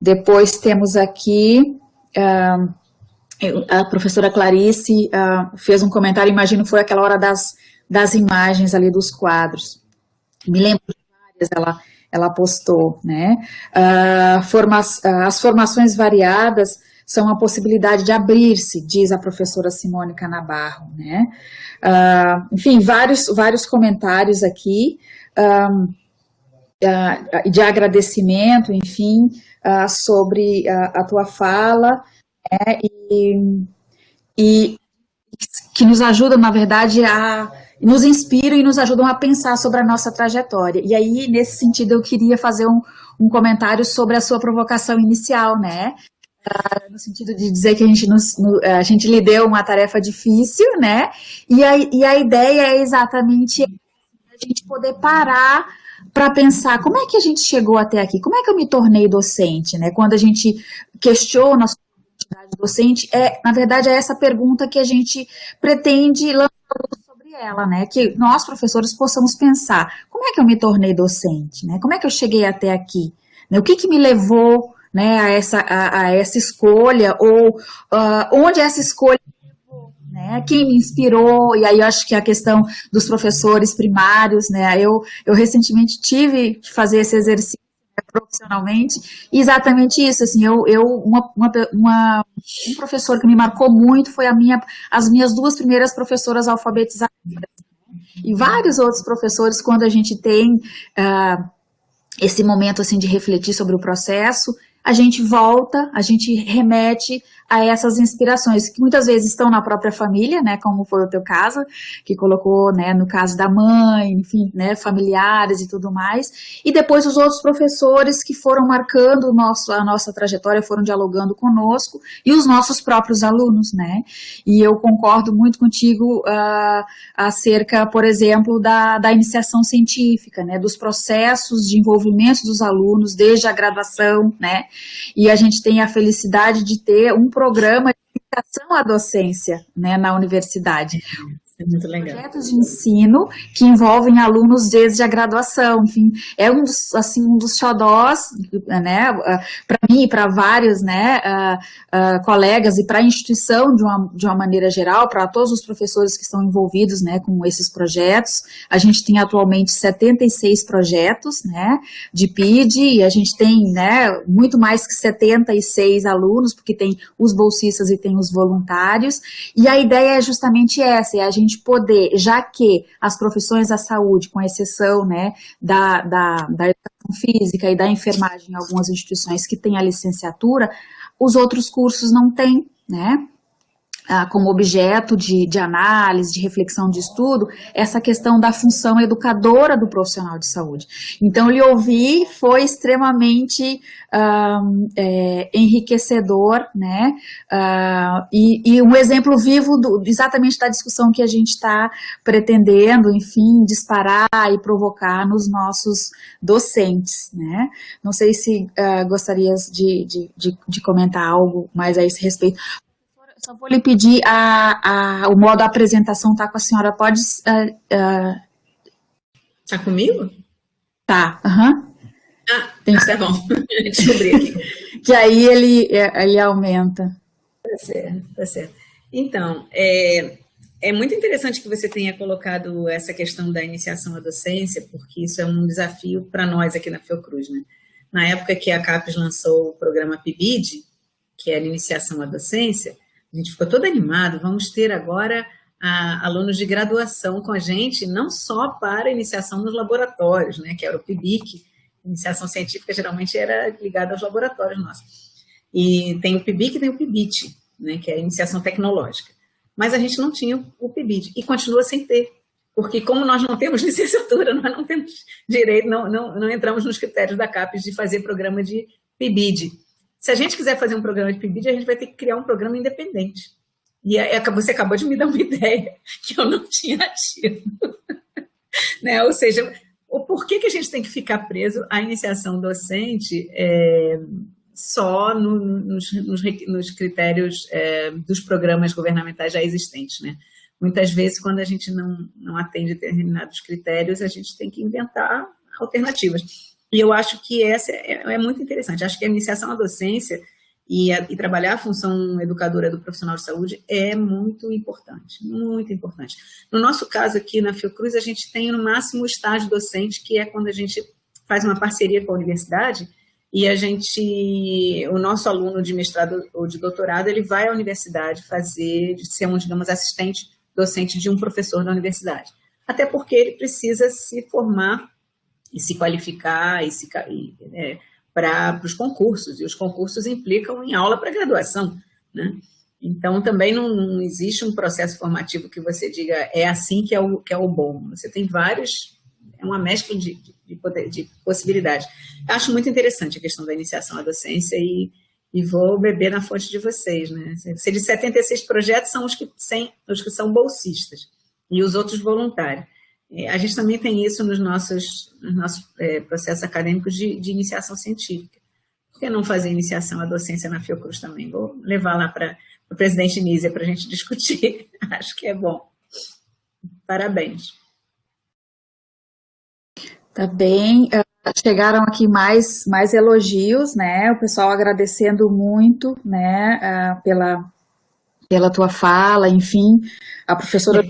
[SPEAKER 2] Depois temos aqui, a professora Clarice fez um comentário, imagino que foi aquela hora das imagens ali dos quadros. Me lembro de várias, ela postou, né? As formações variadas são a possibilidade de abrir-se, diz a professora Simone Canabarro, né? Enfim, vários comentários aqui, de agradecimento, enfim, sobre a tua fala, né, e que nos ajuda, na verdade, a nos inspiram e nos ajudam a pensar sobre a nossa trajetória. E aí, nesse sentido, eu queria fazer um comentário sobre a sua provocação inicial, né? No sentido de dizer que a gente lhe deu uma tarefa difícil, né? E a ideia é exatamente a gente poder parar para pensar como é que a gente chegou até aqui, como é que eu me tornei docente, né? Quando a gente questiona a sua identidade docente, na verdade, é essa pergunta que a gente pretende lançar sobre ela, né? Que nós, professores, possamos pensar, como é que eu me tornei docente, né? Como é que eu cheguei até aqui? Né? O que me levou, né, a essa escolha, ou onde essa escolha, né, quem me inspirou, e aí eu acho que a questão dos professores primários, né, eu recentemente tive que fazer esse exercício, né, profissionalmente, e exatamente isso, assim, um professor que me marcou muito foi as minhas duas primeiras professoras alfabetizadoras, e vários outros professores, quando a gente tem esse momento, assim, de refletir sobre o processo, a gente volta, a gente remete a essas inspirações, que muitas vezes estão na própria família, né, como foi o teu caso, que colocou, né, no caso da mãe, enfim, né, familiares e tudo mais, e depois os outros professores que foram marcando a nossa trajetória, foram dialogando conosco, e os nossos próprios alunos, né, e eu concordo muito contigo acerca, por exemplo, da iniciação científica, né, dos processos de envolvimento dos alunos, desde a graduação, né, e a gente tem a felicidade de ter um programa de iniciação à docência, né, na universidade.
[SPEAKER 3] É muito legal.
[SPEAKER 2] Projetos de ensino que envolvem alunos desde a graduação, enfim, é um dos xodós, né, para mim e para vários, né, colegas e para a instituição de uma maneira geral, para todos os professores que estão envolvidos, né, com esses projetos. A gente tem atualmente 76 projetos, né, de PID, e a gente tem, né, muito mais que 76 alunos, porque tem os bolsistas e tem os voluntários, e a ideia é justamente essa, é a gente poder, já que as profissões da saúde, com exceção, né, da educação física e da enfermagem em algumas instituições que têm a licenciatura, os outros cursos não têm, né, como objeto de análise, de reflexão, de estudo, essa questão da função educadora do profissional de saúde. Então, lhe ouvir foi extremamente enriquecedor, né, e um exemplo vivo exatamente da discussão que a gente está pretendendo, enfim, disparar e provocar nos nossos docentes, né. Não sei se gostarias de comentar algo mais a esse respeito. Só vou lhe pedir, o modo da apresentação está com a senhora, pode...
[SPEAKER 3] Tá comigo?
[SPEAKER 2] Tá, aham.
[SPEAKER 3] Tá bom, descobri aqui.
[SPEAKER 2] Que aí ele aumenta.
[SPEAKER 3] Tá certo. Então, é muito interessante que você tenha colocado essa questão da iniciação à docência, porque isso é um desafio para nós aqui na Fiocruz, né? Na época que a CAPES lançou o programa PIBID, que era iniciação à docência, a gente ficou todo animado, vamos ter agora alunos de graduação com a gente, não só para iniciação nos laboratórios, né, que era o PIBIC, iniciação científica geralmente era ligada aos laboratórios nossos. E tem o PIBIC e tem o PIBIT, né, que é a iniciação tecnológica. Mas a gente não tinha o PIBID, e continua sem ter, porque como nós não temos licenciatura, nós não temos direito, não entramos nos critérios da CAPES de fazer programa de PIBID. Se a gente quiser fazer um programa de PIBID, a gente vai ter que criar um programa independente. E você acabou de me dar uma ideia que eu não tinha tido. Né? Ou seja, por que a gente tem que ficar preso à iniciação docente só nos critérios dos programas governamentais já existentes, né? Muitas vezes, quando a gente não atende determinados critérios, a gente tem que inventar alternativas. E eu acho que essa é muito interessante. Acho que a iniciação à docência e trabalhar a função educadora do profissional de saúde é muito importante, muito importante. No nosso caso aqui na Fiocruz, a gente tem no máximo o estágio docente, que é quando a gente faz uma parceria com a universidade e o nosso aluno de mestrado ou de doutorado, ele vai à universidade ser digamos, assistente docente de um professor da universidade. Até porque ele precisa se formar e se qualificar para os concursos, e os concursos implicam em aula para graduação, né? Então, também não existe um processo formativo que você diga é assim que é o bom. Você tem vários, é uma mescla de possibilidades. Eu acho muito interessante a questão da iniciação à docência e vou beber na fonte de vocês, né? Se de 76 projetos são os que são bolsistas e os outros voluntários. A gente também tem isso nos nossos processos acadêmicos de iniciação científica. Por que não fazer iniciação à docência na Fiocruz também? Vou levar lá para o presidente Nízia para a gente discutir. Acho que é bom. Parabéns.
[SPEAKER 2] Tá bem. Chegaram aqui mais elogios, né? O pessoal agradecendo muito, né, pela tua fala, enfim, a professora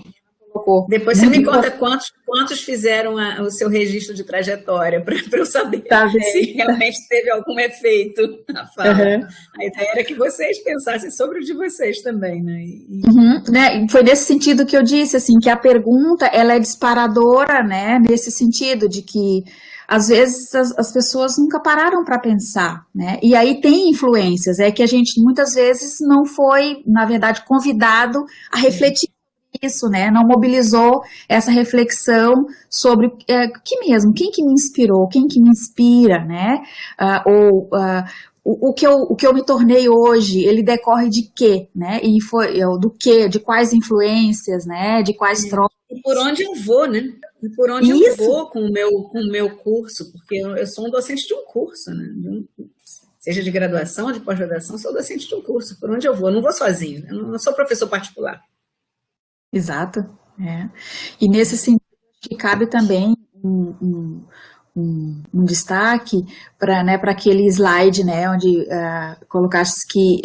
[SPEAKER 2] colocou.
[SPEAKER 3] Depois você me conta quantos fizeram o seu registro de trajetória para eu saber se realmente teve algum efeito na fala. A ideia era que vocês pensassem sobre o de vocês também, né?
[SPEAKER 2] Né? Foi nesse sentido que eu disse, assim, que a pergunta, ela é disparadora, né? Nesse sentido de que às vezes as pessoas nunca pararam para pensar, né? E aí tem influências, é que a gente muitas vezes não foi, na verdade, convidado a refletir isso, né? Não mobilizou essa reflexão sobre quem que me inspirou, quem que me inspira, né? O que eu me tornei hoje, ele decorre de quê, né? E foi do quê, de quais influências, né? De quais trocas.
[SPEAKER 3] E por onde eu vou, né? E por onde eu vou com o meu curso, porque eu sou um docente de um curso, né? Seja de graduação ou de pós-graduação, sou docente de um curso. Por onde eu vou? Eu não vou sozinho, eu não sou professor particular.
[SPEAKER 2] Exato. E nesse sentido, que cabe também um destaque para aquele slide, né, onde colocaste que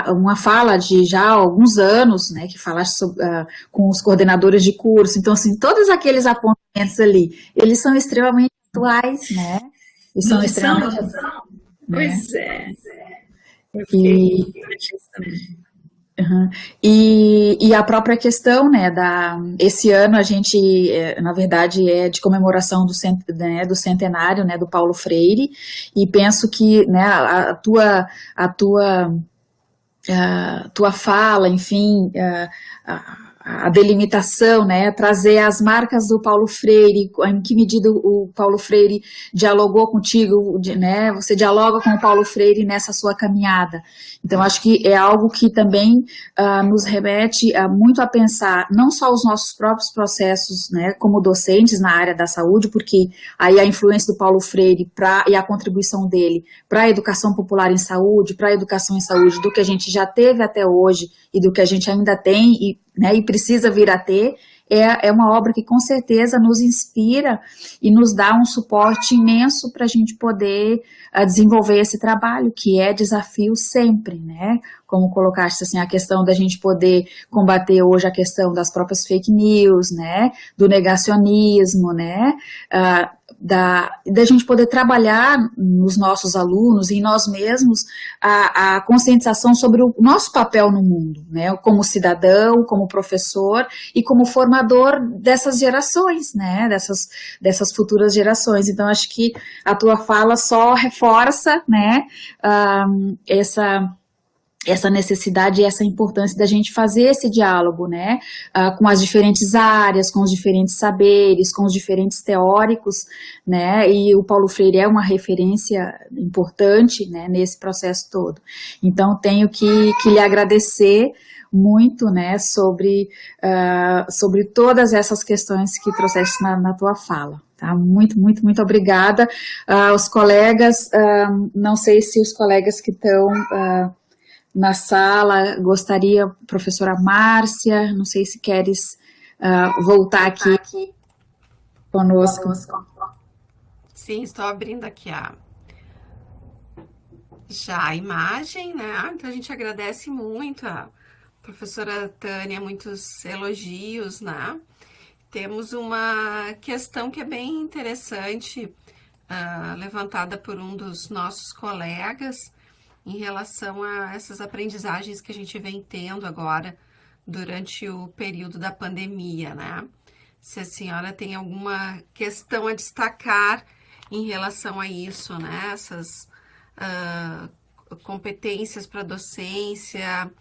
[SPEAKER 2] uma fala de já alguns anos, né, que falaste sobre, com os coordenadores de curso. Então, assim, todos aqueles apontamentos ali, eles são extremamente atuais, né? Eles são extremamente atuais.
[SPEAKER 3] Pois é.
[SPEAKER 2] E a própria questão, né, esse ano a gente, na verdade, é de comemoração do centenário, né, do Paulo Freire, e penso que, né, a tua fala, enfim, a delimitação, né, trazer as marcas do Paulo Freire, em que medida o Paulo Freire dialogou contigo, né, você dialoga com o Paulo Freire nessa sua caminhada. Então, acho que é algo que também nos remete muito a pensar não só os nossos próprios processos, né, como docentes na área da saúde, porque aí a influência do Paulo Freire e a contribuição dele para a educação popular em saúde, para a educação em saúde, do que a gente já teve até hoje e do que a gente ainda tem e precisa vir a ter, é uma obra que com certeza nos inspira e nos dá um suporte imenso para a gente poder desenvolver esse trabalho, que é desafio sempre, né? Como colocaste, assim, a questão da gente poder combater hoje a questão das próprias fake news, né? Do negacionismo, né? Da gente poder trabalhar nos nossos alunos e em nós mesmos a conscientização sobre o nosso papel no mundo, né? Como cidadão, como professor e como formador dessas gerações, né? Dessas futuras gerações. Então, acho que a tua fala só reforça, né? Essa necessidade e essa importância da gente fazer esse diálogo, né, com as diferentes áreas, com os diferentes saberes, com os diferentes teóricos, né, e o Paulo Freire é uma referência importante, né, nesse processo todo. Então, tenho que lhe agradecer muito, né, sobre todas essas questões que trouxeste na tua fala. Tá? Muito, muito, muito obrigada. Os colegas, não sei se os colegas que estão na sala, gostaria, professora Márcia, não sei se queres voltar aqui conosco.
[SPEAKER 1] Sim, estou abrindo aqui já a imagem, né? Então a gente agradece muito a professora Tânia, muitos elogios, né? Temos uma questão que é bem interessante, levantada por um dos nossos colegas, em relação a essas aprendizagens que a gente vem tendo agora durante o período da pandemia, né? Se a senhora tem alguma questão a destacar em relação a isso, né? Essas competências para docência,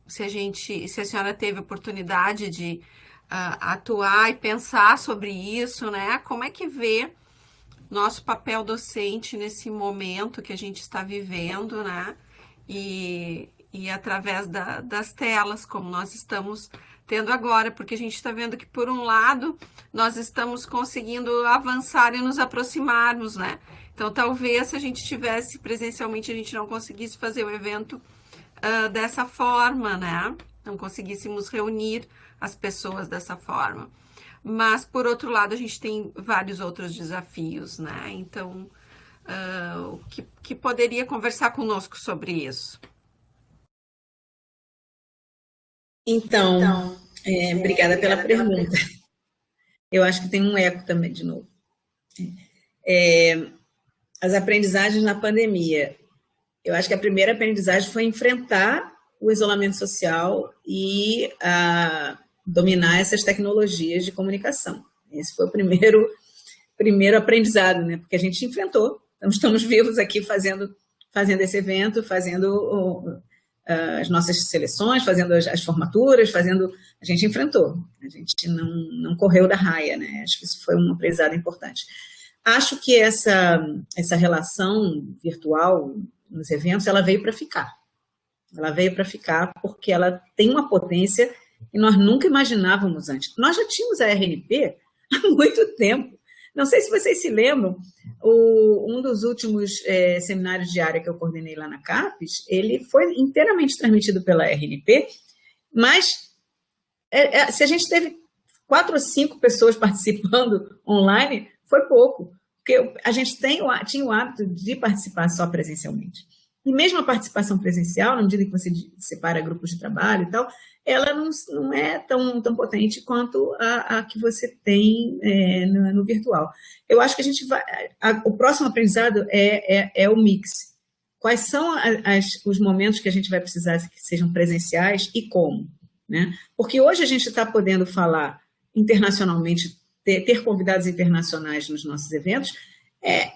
[SPEAKER 1] se a senhora teve oportunidade de atuar e pensar sobre isso, né? Como é que vê nosso papel docente nesse momento que a gente está vivendo, né? E através das telas, como nós estamos tendo agora, porque a gente está vendo que, por um lado, nós estamos conseguindo avançar e nos aproximarmos, né? Então, talvez, se a gente tivesse presencialmente, a gente não conseguisse fazer o evento dessa forma, né? Não conseguíssemos reunir as pessoas dessa forma. Mas, por outro lado, a gente tem vários outros desafios, né? Então, o que poderia conversar conosco sobre isso?
[SPEAKER 3] Então, obrigada pela pergunta. Eu acho que tem um eco também, de novo. As aprendizagens na pandemia. Eu acho que a primeira aprendizagem foi enfrentar o isolamento social e dominar essas tecnologias de comunicação. Esse foi o primeiro aprendizado, né? Porque a gente enfrentou. Então, estamos vivos aqui fazendo esse evento, fazendo as nossas seleções, fazendo as formaturas, a gente enfrentou. A gente não correu da raia, né? Acho que isso foi um aprendizado importante. Acho que essa relação virtual nos eventos, ela veio para ficar. Ela veio para ficar porque ela tem uma potência que nós nunca imaginávamos antes. Nós já tínhamos a RNP há muito tempo. Não sei se vocês se lembram, um dos últimos seminários de área que eu coordenei lá na CAPES, ele foi inteiramente transmitido pela RNP, mas se a gente teve 4 ou 5 pessoas participando online, foi pouco, porque a gente tinha o hábito de participar só presencialmente. E mesmo a participação presencial, na medida que você separa grupos de trabalho e tal, ela não é tão potente quanto a que você tem no virtual. Eu acho que a gente vai... O próximo aprendizado é o mix. Quais são os momentos que a gente vai precisar que sejam presenciais e como, né? Porque hoje a gente está podendo falar internacionalmente, ter convidados internacionais nos nossos eventos, é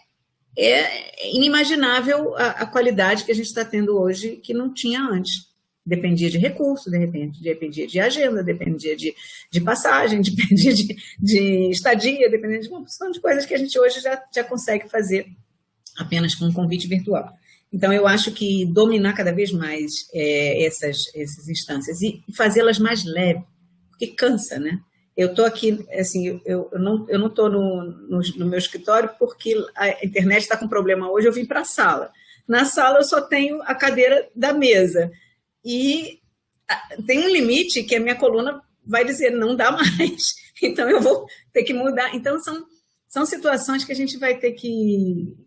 [SPEAKER 3] inimaginável a qualidade que a gente está tendo hoje que não tinha antes. Dependia de recurso, dependia de agenda, dependia de passagem, dependia de estadia, dependia de uma opção de coisas que a gente hoje já consegue fazer apenas com um convite virtual. Então, eu acho que dominar cada vez mais essas instâncias e fazê-las mais leves, porque cansa, né? Eu estou aqui, assim, eu não estou no meu escritório porque a internet está com problema hoje, eu vim para a sala. Na sala eu só tenho a cadeira da mesa. E tem um limite que a minha coluna vai dizer, não dá mais. Então eu vou ter que mudar. Então são situações que a gente vai ter que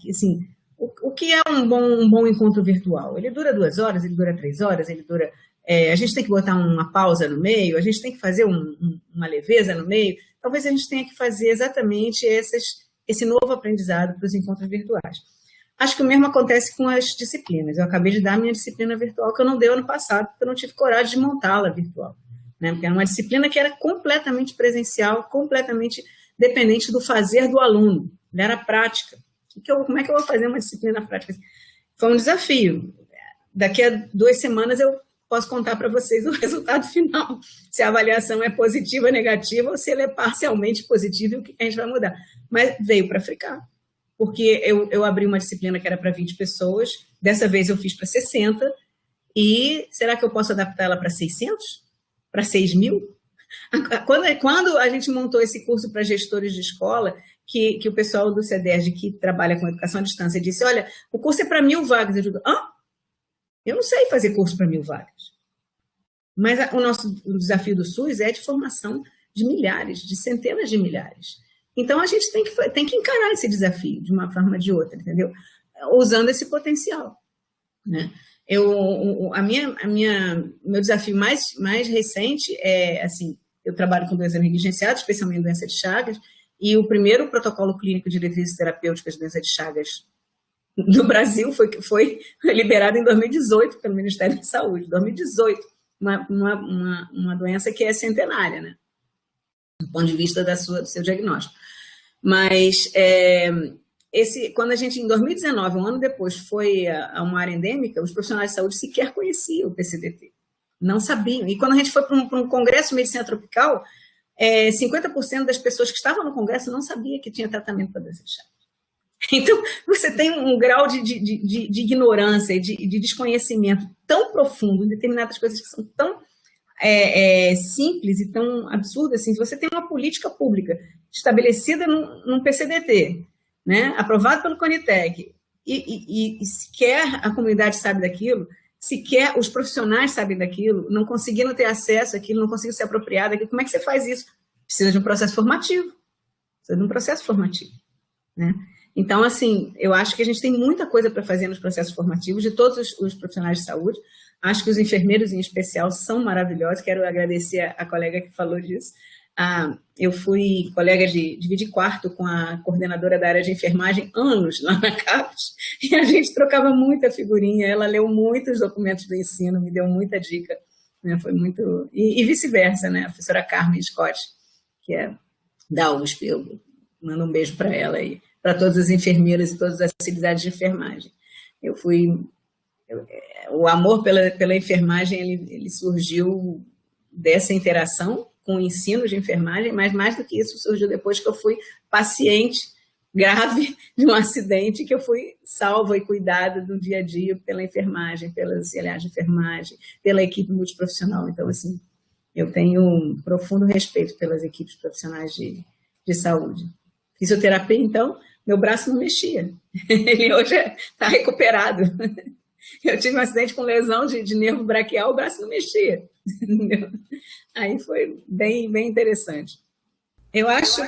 [SPEAKER 3] assim, o que é um bom encontro virtual? Ele dura 2 horas, ele dura 3 horas, ele dura... a gente tem que botar uma pausa no meio, a gente tem que fazer uma leveza no meio, talvez a gente tenha que fazer exatamente esse novo aprendizado para os encontros virtuais. Acho que o mesmo acontece com as disciplinas. Eu acabei de dar a minha disciplina virtual, que eu não dei ano passado, porque eu não tive coragem de montá-la virtual, né? Porque era uma disciplina que era completamente presencial, completamente dependente do fazer do aluno, era prática. Como é que eu vou fazer uma disciplina prática? Foi um desafio. Daqui a 2 semanas eu posso contar para vocês o resultado final, se a avaliação é positiva, negativa, ou se ela é parcialmente positiva e o que a gente vai mudar. Mas veio para ficar, porque eu abri uma disciplina que era para 20 pessoas, dessa vez eu fiz para 60, e será que eu posso adaptar ela para 600? Para 6.000? Quando a gente montou esse curso para gestores de escola, que o pessoal do CEDERJ, que trabalha com educação à distância, disse, olha, o curso é para 1.000 vagas. Eu digo, eu não sei fazer curso para 1.000 vagas. Mas o desafio do SUS é de formação de milhares, de centenas de milhares. Então, a gente tem que encarar esse desafio de uma forma ou de outra, entendeu? Usando esse potencial, né? Meu desafio mais recente é, assim, eu trabalho com doença negligenciada, especialmente doença de Chagas, e o primeiro protocolo clínico de diretrizes terapêuticas de doença de Chagas no Brasil foi liberado em 2018 pelo Ministério da Saúde, 2018, uma doença que é centenária, né? Do ponto de vista do seu diagnóstico. Mas quando a gente, em 2019, um ano depois, foi a uma área endêmica, os profissionais de saúde sequer conheciam o PCDT. Não sabiam. E quando a gente foi para um congresso de medicina tropical, 50% das pessoas que estavam no congresso não sabia que tinha tratamento para doença de Chagas. Então, você tem um grau de ignorância e de desconhecimento tão profundo em determinadas coisas que são tão simples e tão absurdas assim. Se você tem uma política pública estabelecida num PCDT, né, aprovado pelo CONITEC, e sequer a comunidade sabe daquilo, sequer os profissionais sabem daquilo, não conseguiram ter acesso àquilo, não conseguiram se apropriar daquilo, como é que você faz isso? Precisa de um processo formativo. Né? Então, assim, eu acho que a gente tem muita coisa para fazer nos processos formativos de todos os profissionais de saúde. Acho que os enfermeiros, em especial, são maravilhosos. Quero agradecer a colega que falou disso. Eu fui colega de dividir quarto com a coordenadora da área de enfermagem anos lá na CAPES, e a gente trocava muita figurinha. Ela leu muitos documentos do ensino, me deu muita dica, né? Foi muito... E vice-versa, né? A professora Carmen Scott, que é da USP, eu mando um beijo para ela e para todas as enfermeiras e todas as auxiliares de enfermagem. O amor pela enfermagem, ele surgiu dessa interação com o ensino de enfermagem, mas mais do que isso, surgiu depois que eu fui paciente grave de um acidente, que eu fui salva e cuidada do dia a dia pela enfermagem, pelas auxiliares de enfermagem, pela equipe multiprofissional. Então, assim, eu tenho um profundo respeito pelas equipes profissionais de saúde. Fisioterapia, então, meu braço não mexia. Ele hoje está recuperado. Eu tive um acidente com lesão de nervo braquial, o braço não mexia. Entendeu? Aí foi bem, bem interessante. Eu acho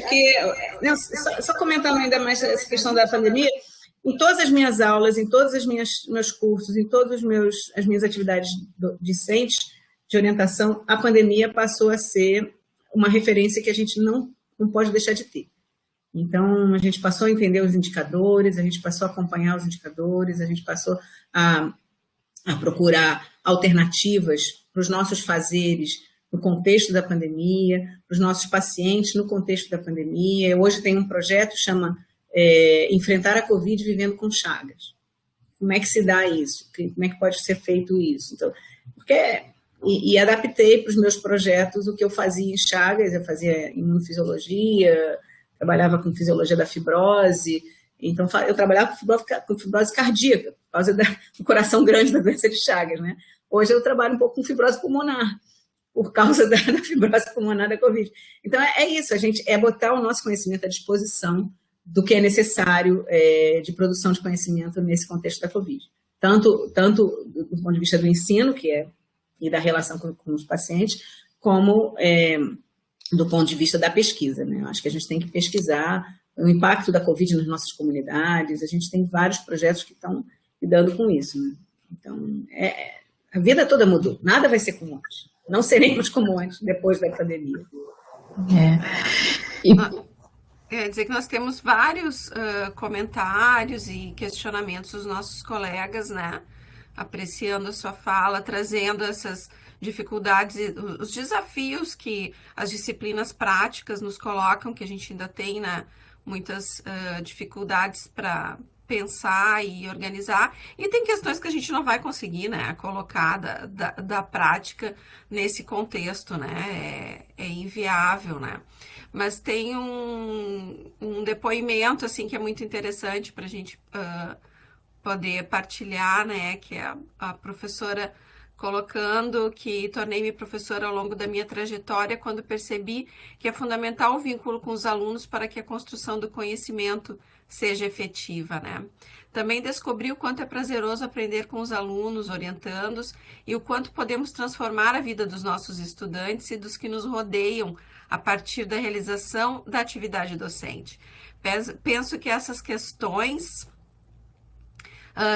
[SPEAKER 3] que... Não, só comentando ainda mais essa questão da pandemia, em todas as minhas aulas, em todos os meus cursos, em todas as minhas atividades discentes de orientação, a pandemia passou a ser uma referência que a gente não pode deixar de ter. Então, a gente passou a entender os indicadores, a gente passou a acompanhar os indicadores, a gente passou a procurar alternativas para os nossos fazeres no contexto da pandemia, para os nossos pacientes no contexto da pandemia. Hoje tem um projeto que chama Enfrentar a Covid Vivendo com Chagas. Como é que se dá isso? Como é que pode ser feito isso? Então, e adaptei para os meus projetos o que eu fazia em Chagas. Eu fazia imunofisiologia, trabalhava com fisiologia da fibrose, então eu trabalhava com fibrose cardíaca, por causa do coração grande da doença de Chagas, né? Hoje eu trabalho um pouco com fibrose pulmonar, por causa da fibrose pulmonar da Covid. Então é isso, a gente botar o nosso conhecimento à disposição do que é necessário de produção de conhecimento nesse contexto da Covid. Tanto do ponto de vista do ensino, e da relação com os pacientes, como do ponto de vista da pesquisa, né? Eu acho que a gente tem que pesquisar o impacto da Covid nas nossas comunidades, a gente tem vários projetos que estão lidando com isso, né? Então, a vida toda mudou, nada vai ser como antes, não seremos como antes depois da pandemia.
[SPEAKER 1] Quer dizer que nós temos vários comentários e questionamentos dos nossos colegas, né? Apreciando a sua fala, trazendo essas dificuldades e os desafios que as disciplinas práticas nos colocam, que a gente ainda tem, né, muitas dificuldades para pensar e organizar, e tem questões que a gente não vai conseguir, né, colocar da prática nesse contexto, né, é inviável, né. Mas tem um depoimento, assim, que é muito interessante para a gente poder partilhar, né, que é a professora colocando que tornei-me professora ao longo da minha trajetória quando percebi que é fundamental o vínculo com os alunos para que a construção do conhecimento seja efetiva, né? Também descobri o quanto é prazeroso aprender com os alunos, orientandos, e o quanto podemos transformar a vida dos nossos estudantes e dos que nos rodeiam a partir da realização da atividade docente. Penso que essas questões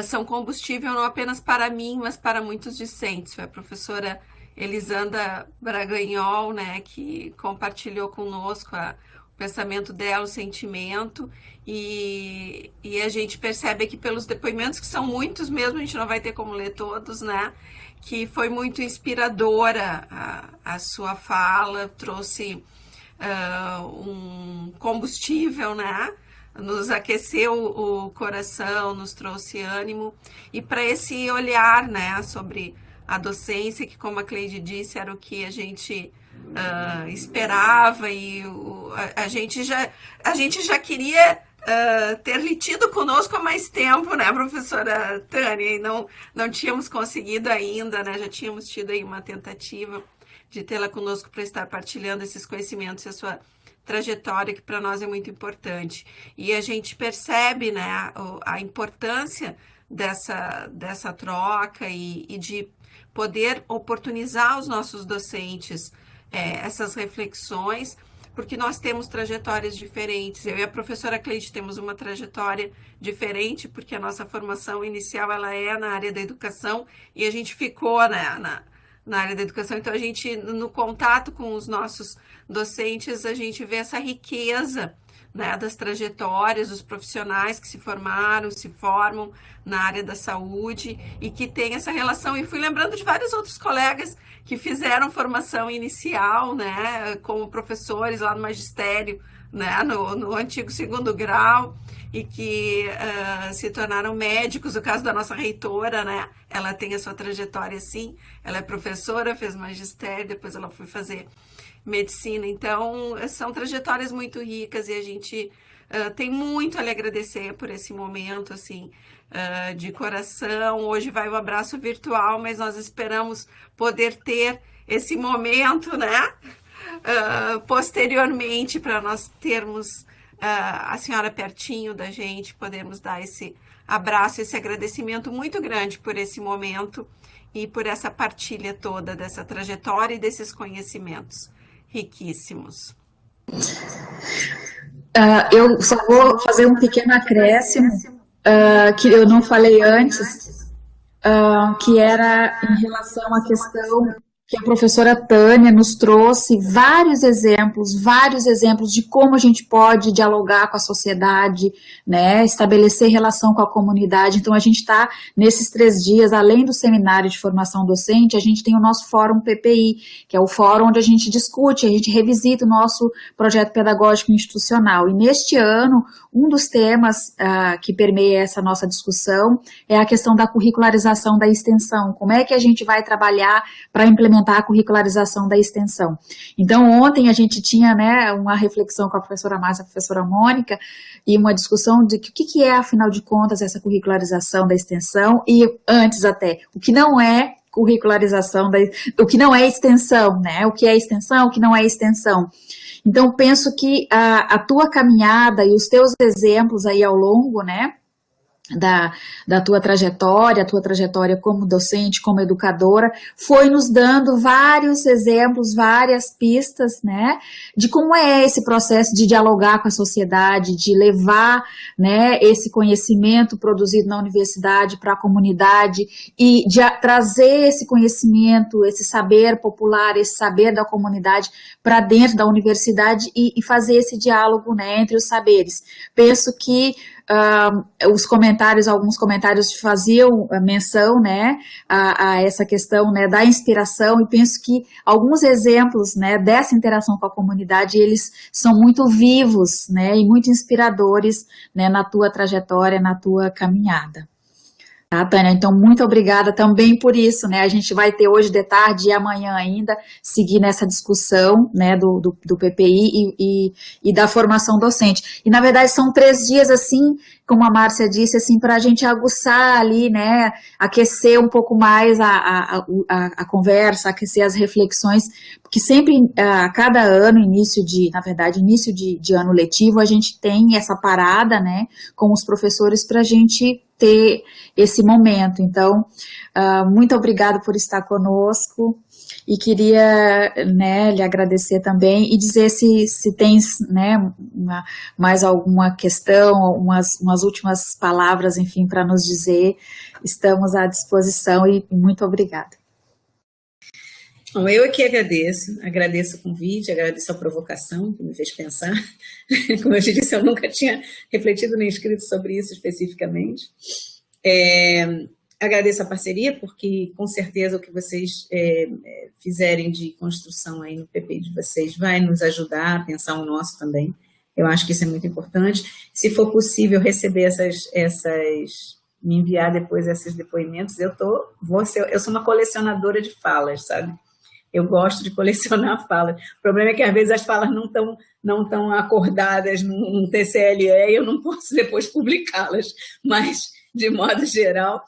[SPEAKER 1] são combustível não apenas para mim, mas para muitos discentes. Foi a professora Elisandra Braganhol, né, que compartilhou conosco o pensamento dela, o sentimento, e a gente percebe aqui pelos depoimentos, que são muitos mesmo, a gente não vai ter como ler todos, né, que foi muito inspiradora a sua fala, trouxe um combustível, né, nos aqueceu o coração, nos trouxe ânimo, e para esse olhar, né, sobre a docência, que, como a Cleide disse, era o que a gente esperava, e a gente já queria ter lhe tido conosco há mais tempo, né, professora Tânia, e não tínhamos conseguido ainda, né, já tínhamos tido aí uma tentativa de tê-la conosco para estar partilhando esses conhecimentos e a sua trajetória, que para nós é muito importante. E a gente percebe, né, a importância dessa troca e de poder oportunizar aos nossos docentes essas reflexões, porque nós temos trajetórias diferentes. Eu e a professora Cleide temos uma trajetória diferente, porque a nossa formação inicial ela é na área da educação, e a gente ficou, né, na área da educação. Então, a gente, no contato com os nossos docentes, a gente vê essa riqueza, né, das trajetórias, dos profissionais que se formaram, se formam na área da saúde e que tem essa relação. E fui lembrando de vários outros colegas que fizeram formação inicial, né, como professores lá no magistério, né, no antigo segundo grau, e que se tornaram médicos. O caso da nossa reitora, né, ela tem a sua trajetória assim, ela é professora, fez magistério, depois ela foi fazer medicina. Então, são trajetórias muito ricas, e a gente tem muito a lhe agradecer por esse momento, assim, de coração. Hoje vai o abraço virtual, mas nós esperamos poder ter esse momento, né, posteriormente, para nós termos a senhora pertinho da gente, podermos dar esse abraço, esse agradecimento muito grande por esse momento e por essa partilha toda dessa trajetória e desses conhecimentos riquíssimos.
[SPEAKER 2] Eu só vou fazer um pequeno acréscimo que eu não falei antes, que era em relação à questão que a professora Tânia nos trouxe vários exemplos de como a gente pode dialogar com a sociedade, né, estabelecer relação com a comunidade. Então, a gente está, nesses 3 dias, além do seminário de formação docente, a gente tem o nosso fórum PPI, que é o fórum onde a gente discute, a gente revisita o nosso projeto pedagógico institucional. E neste ano, um dos temas que permeia essa nossa discussão é a questão da curricularização da extensão. Como é que a gente vai trabalhar para implementar a curricularização da extensão? Então, ontem a gente tinha, né, uma reflexão com a professora Márcia e a professora Mônica, e uma discussão de o que é, afinal de contas, essa curricularização da extensão, e antes até, o que não é curricularização, o que não é extensão, né, o que é extensão, o que não é extensão. Então, penso que a tua caminhada e os teus exemplos aí ao longo, né, da tua trajetória como docente, como educadora, foi nos dando vários exemplos, várias pistas, né, de como é esse processo de dialogar com a sociedade, de levar, né, esse conhecimento produzido na universidade para a comunidade e de trazer esse conhecimento, esse saber popular, esse saber da comunidade para dentro da universidade e fazer esse diálogo, né, entre os saberes. Penso que alguns comentários faziam menção, né, a essa questão, né, da inspiração, e penso que alguns exemplos, né, dessa interação com a comunidade, eles são muito vivos, né, e muito inspiradores, né, na tua trajetória, na tua caminhada. Tá, Tânia? Então, muito obrigada também por isso, né? A gente vai ter hoje de tarde e amanhã ainda seguir nessa discussão, né, do PPI e da formação docente. E, na verdade, são 3 dias, assim, como a Márcia disse, assim, para a gente aguçar ali, né, aquecer um pouco mais a conversa, aquecer as reflexões, porque sempre, a cada ano, início de ano letivo, a gente tem essa parada, né, com os professores para a gente ter esse momento. Então, muito obrigada por estar conosco, e queria, né, lhe agradecer também e dizer se tens, né, mais alguma questão, umas últimas palavras, enfim, para nos dizer. Estamos à disposição e muito obrigada.
[SPEAKER 3] Bom, eu aqui agradeço o convite, agradeço a provocação que me fez pensar. Como eu te disse, eu nunca tinha refletido nem escrito sobre isso especificamente. Agradeço a parceria, porque com certeza o que vocês fizerem de construção aí no PPI de vocês vai nos ajudar a pensar o nosso também. Eu acho que isso é muito importante. Se for possível receber me enviar depois esses depoimentos, eu sou uma colecionadora de falas, sabe? Eu gosto de colecionar falas. O problema é que, às vezes, as falas não estão acordadas num TCLE e eu não posso depois publicá-las. Mas, de modo geral,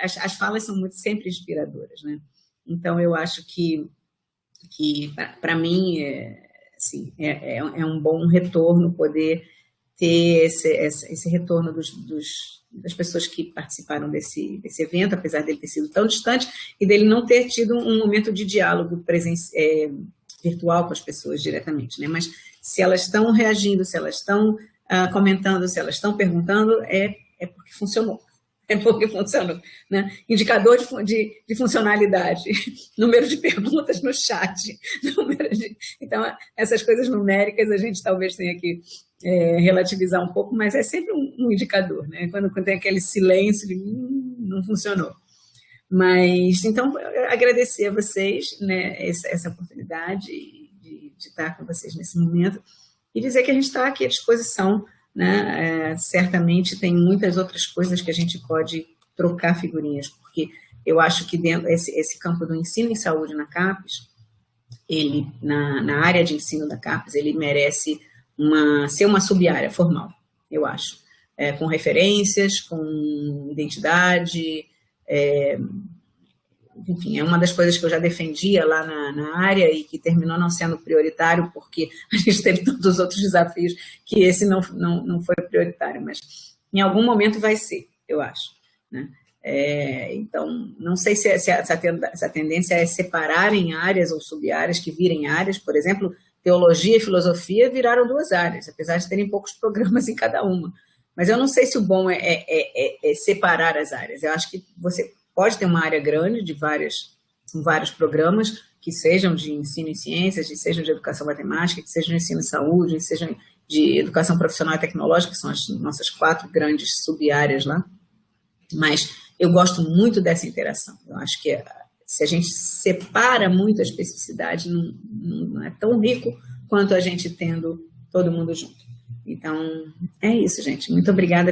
[SPEAKER 3] as falas são sempre inspiradoras, né? Então, eu acho que para mim, assim, é um bom retorno poder ter esse retorno das pessoas que participaram desse evento, apesar dele ter sido tão distante e dele não ter tido um momento de diálogo virtual com as pessoas diretamente, né? Mas se elas estão reagindo, se elas estão comentando, se elas estão perguntando, é porque funcionou. É porque funcionou, né? Indicador de funcionalidade, número de perguntas no chat, então essas coisas numéricas a gente talvez tenha que relativizar um pouco, mas é sempre um indicador, né? Quando tem aquele silêncio de não funcionou. Mas, então, agradecer a vocês, né, essa oportunidade de estar com vocês nesse momento e dizer que a gente está aqui à disposição, né? Certamente tem muitas outras coisas que a gente pode trocar figurinhas, porque eu acho que dentro esse campo do ensino em saúde na CAPES, ele, na área de ensino da CAPES, ele merece ser uma sub-área formal, eu acho, com referências, com identidade, enfim, é uma das coisas que eu já defendia lá na área e que terminou não sendo prioritário, porque a gente teve todos os outros desafios que esse não foi prioritário, mas em algum momento vai ser, eu acho, né? Então, não sei se essa tendência é separar em áreas ou sub-áreas que virem áreas, por exemplo, teologia e filosofia viraram 2 áreas, apesar de terem poucos programas em cada uma. Mas eu não sei se o bom é separar as áreas. Eu acho que você pode ter uma área grande de vários programas que sejam de ensino em ciências, que sejam de educação matemática, que sejam de ensino em saúde, que sejam de educação profissional e tecnológica, que são as nossas 4 grandes sub-áreas lá. Mas eu gosto muito dessa interação. Eu acho que se a gente separa muito a especificidade, não é tão rico quanto a gente tendo todo mundo junto. Então, é isso, gente. Muito obrigada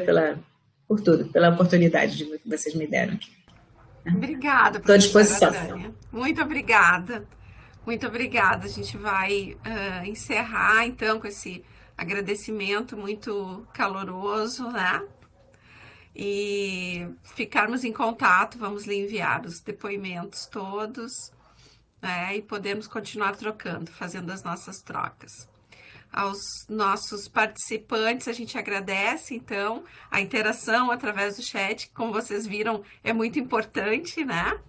[SPEAKER 3] por tudo, pela oportunidade que vocês me deram aqui.
[SPEAKER 1] Obrigada,
[SPEAKER 3] estou à disposição.
[SPEAKER 1] Tânia. Muito obrigada. Muito obrigada. A gente vai encerrar, então, com esse agradecimento muito caloroso, né? E ficarmos em contato, vamos lhe enviar os depoimentos todos, né? E podemos continuar trocando, fazendo as nossas trocas. Aos nossos participantes, a gente agradece, então, a interação através do chat, que, como vocês viram, é muito importante, né?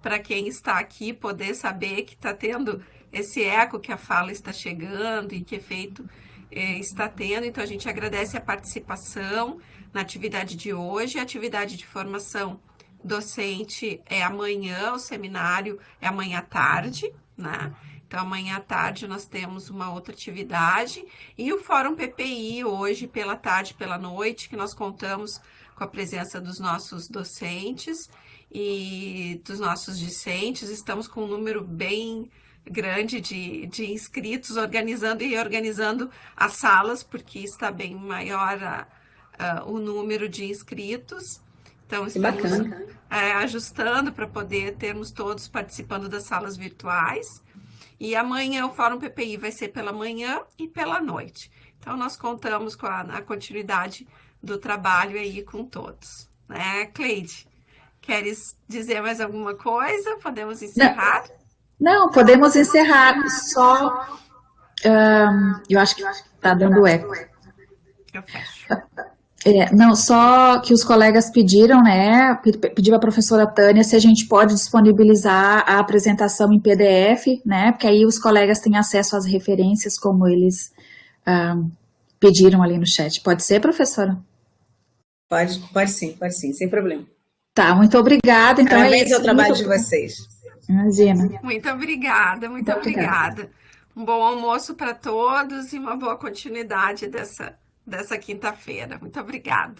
[SPEAKER 1] Para quem está aqui poder saber que está tendo esse eco, que a fala está chegando e que efeito está tendo. Então, a gente agradece a participação na atividade de hoje. A atividade de formação docente é amanhã, o seminário é amanhã à tarde, né? Então, amanhã à tarde nós temos uma outra atividade e o Fórum PPI hoje pela tarde e pela noite, que nós contamos com a presença dos nossos docentes e dos nossos discentes. Estamos com um número bem grande de inscritos, organizando e reorganizando as salas, porque está bem maior o número de inscritos. Então, estamos ajustando para poder termos todos participando das salas virtuais. E amanhã o Fórum PPI vai ser pela manhã e pela noite. Então, nós contamos com a continuidade do trabalho aí com todos. Né, Cleide? Queres dizer mais alguma coisa? Podemos encerrar?
[SPEAKER 2] Não, podemos encerrar. Só... eu acho que está dando eco.
[SPEAKER 1] Eu fecho.
[SPEAKER 2] Não, só que os colegas pediram, né, pediu a professora Tânia se a gente pode disponibilizar a apresentação em PDF, né, porque aí os colegas têm acesso às referências como eles pediram ali no chat. Pode ser, professora?
[SPEAKER 3] Pode sim, sem problema.
[SPEAKER 2] Tá, muito obrigada. Então
[SPEAKER 3] parabéns ao trabalho de vocês.
[SPEAKER 2] Imagina.
[SPEAKER 1] Muito obrigada, muito obrigada. Um bom almoço para todos e uma boa continuidade dessa quinta-feira. Muito obrigada.